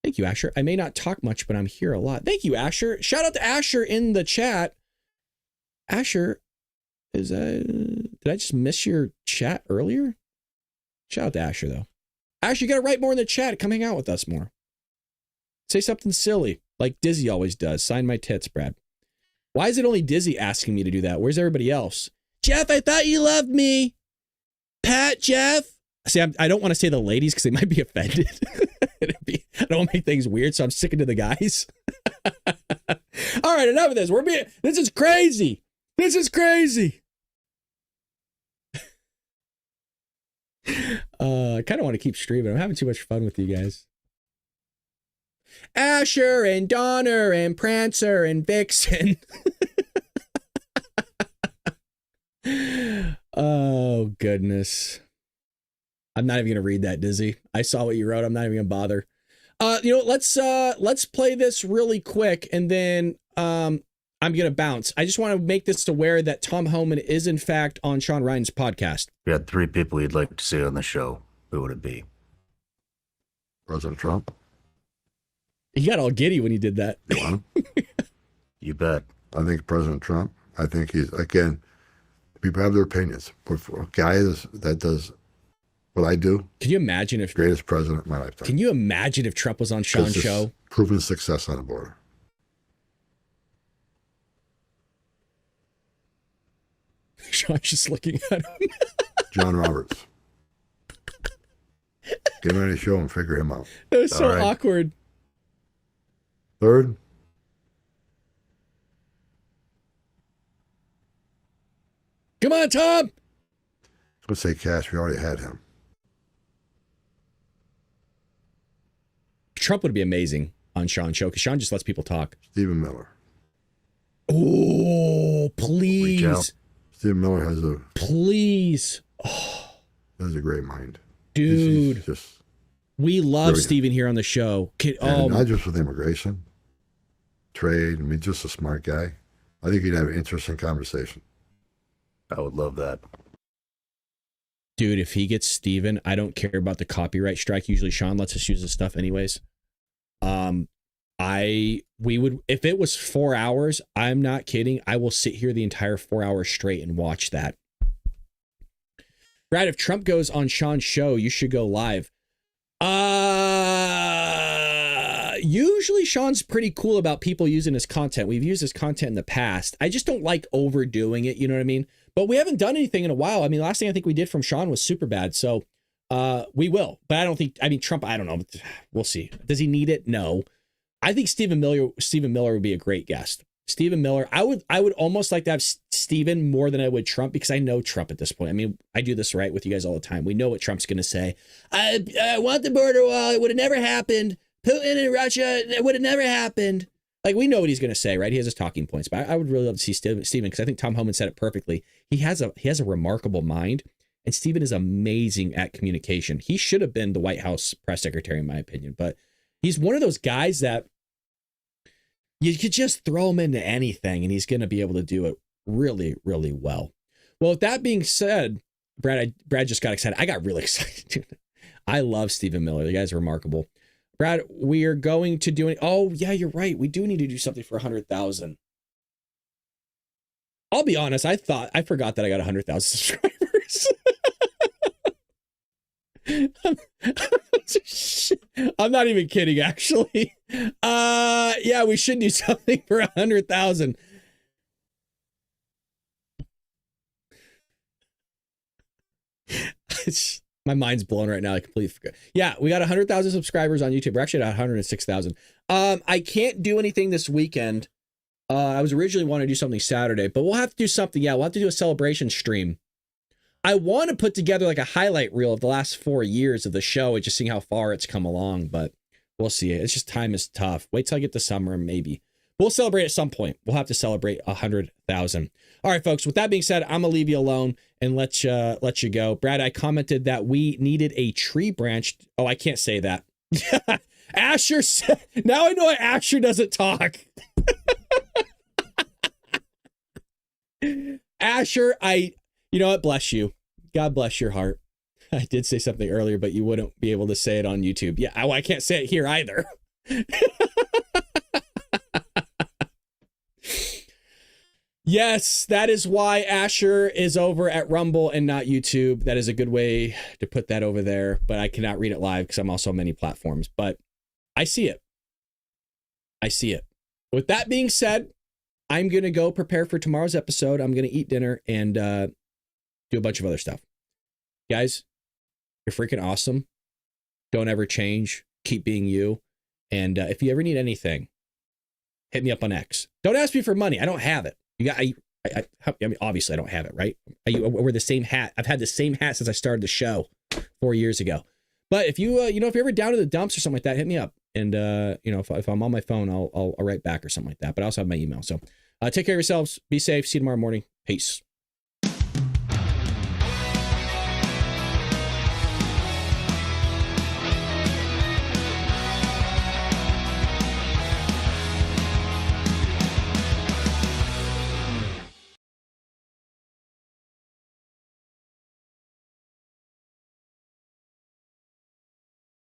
Thank you, Asher. I may not talk much, but I'm here a lot. Thank you, Asher. Shout out to Asher in the chat. Asher, did I just miss your chat earlier? Shout out to Asher, though. Asher, you got to write more in the chat. Come hang out with us more. Say something silly, like Dizzy always does. Sign my tits, Brad. Why is it only Dizzy asking me to do that? Where's everybody else? Jeff, I thought you loved me. Pat, Jeff. See, I don't want to say the ladies because they might be offended. I don't want to make things weird, so I'm sticking to the guys. All right, enough of this. This is crazy. This is crazy. I kind of want to keep streaming. I'm having too much fun with you guys. Asher and Donner and Prancer and Vixen. Oh, goodness. I'm not even going to read that, Dizzy. I saw what you wrote. I'm not even going to bother. Let's play this really quick, and then I'm going to bounce. I just want to make this aware that Tom Homan is, in fact, on Sean Ryan's podcast. You had 3 people you'd like to see on the show. Who would it be? President Trump? He got all giddy when he did that. You want him? You bet. I think President Trump, I think he's, again, people have their opinions. But for a guy that does what I do, can you imagine if greatest president of my lifetime? Can you imagine if Trump was on Sean's show? Proven success on the border. Sean's just looking at him. John Roberts. Get him on the show and figure him out. That was so awkward. Third, come on, Tom. Let's say Cash. We already had him. Trump would be amazing on Sean's show because Sean just lets people talk. Stephen Miller. Oh, please. Stephen Miller has a... Please. Oh. Has a great mind. Dude. He's just we love brilliant. Stephen here on the show. Not just with immigration, trade. I mean, just a smart guy. I think he'd have an interesting conversation. I would love that. Dude, if he gets Steven, I don't care about the copyright strike. Usually Sean lets us use his stuff anyways. We would, if it was 4 hours, I'm not kidding. I will sit here the entire 4 hours straight and watch that. Brad, if Trump goes on Sean's show, you should go live. Usually Sean's pretty cool about people using his content. We've used his content in the past. I just don't like overdoing it. You know what I mean? But we haven't done anything in a while. I mean, last thing I think we did from Sean was super bad. So we will. But I don't think, I mean, Trump, I don't know. We'll see. Does he need it? No. I think Stephen Miller would be a great guest. Stephen Miller, I would almost like to have Stephen more than I would Trump because I know Trump at this point. I mean, I do this right with you guys all the time. We know what Trump's going to say. I want the border wall. It would have never happened. Putin and Russia, it would have never happened. Like, we know what he's going to say, right? He has his talking points. But I would really love to see Stephen because I think Tom Homan said it perfectly. He has a remarkable mind, and Stephen is amazing at communication. He should have been the White House press secretary, in my opinion. But he's one of those guys that you could just throw him into anything, and he's going to be able to do it really, really well. Well, with that being said, Brad just got excited. I got really excited. I love Stephen Miller. The guy's remarkable. Brad, we are going to do it. Oh, yeah, you're right. We do need to do something for 100,000. I'll be honest. I forgot that I got 100,000 subscribers. I'm not even kidding, actually. Yeah, we should do something for 100,000. My mind's blown right now. I completely forgot. Yeah, we got 100,000 subscribers on YouTube. We're actually at 106,000. I can't do anything this weekend. I was originally wanting to do something Saturday, but we'll have to do something. Yeah, we'll have to do a celebration stream. I want to put together like a highlight reel of the last 4 years of the show and just seeing how far it's come along, but we'll see. It's just time is tough. Wait till I get to summer and maybe. We'll celebrate at some point. We'll have to celebrate 100,000. All right, folks, with that being said, I'm going to leave you alone and let you go. Brad, I commented that we needed a tree branch. Oh, I can't say that. Asher said, now I know why Asher doesn't talk. Asher, you know what? Bless you. God bless your heart. I did say something earlier, but you wouldn't be able to say it on YouTube. Yeah, I can't say it here either. Yes, that is why Asher is over at Rumble and not YouTube. That is a good way to put that over there, but I cannot read it live because I'm also on many platforms, but I see it. I see it. With that being said, I'm going to go prepare for tomorrow's episode. I'm going to eat dinner and do a bunch of other stuff. Guys, you're freaking awesome. Don't ever change. Keep being you. And if you ever need anything, hit me up on X. Don't ask me for money. I don't have it. You got, I mean, obviously I don't have it, right? We're the same hat. I've had the same hat since I started the show 4 years ago. But if you, if you're ever down to the dumps or something like that, hit me up. And, if I'm on my phone, I'll write back or something like that. But I also have my email. So take care of yourselves. Be safe. See you tomorrow morning. Peace.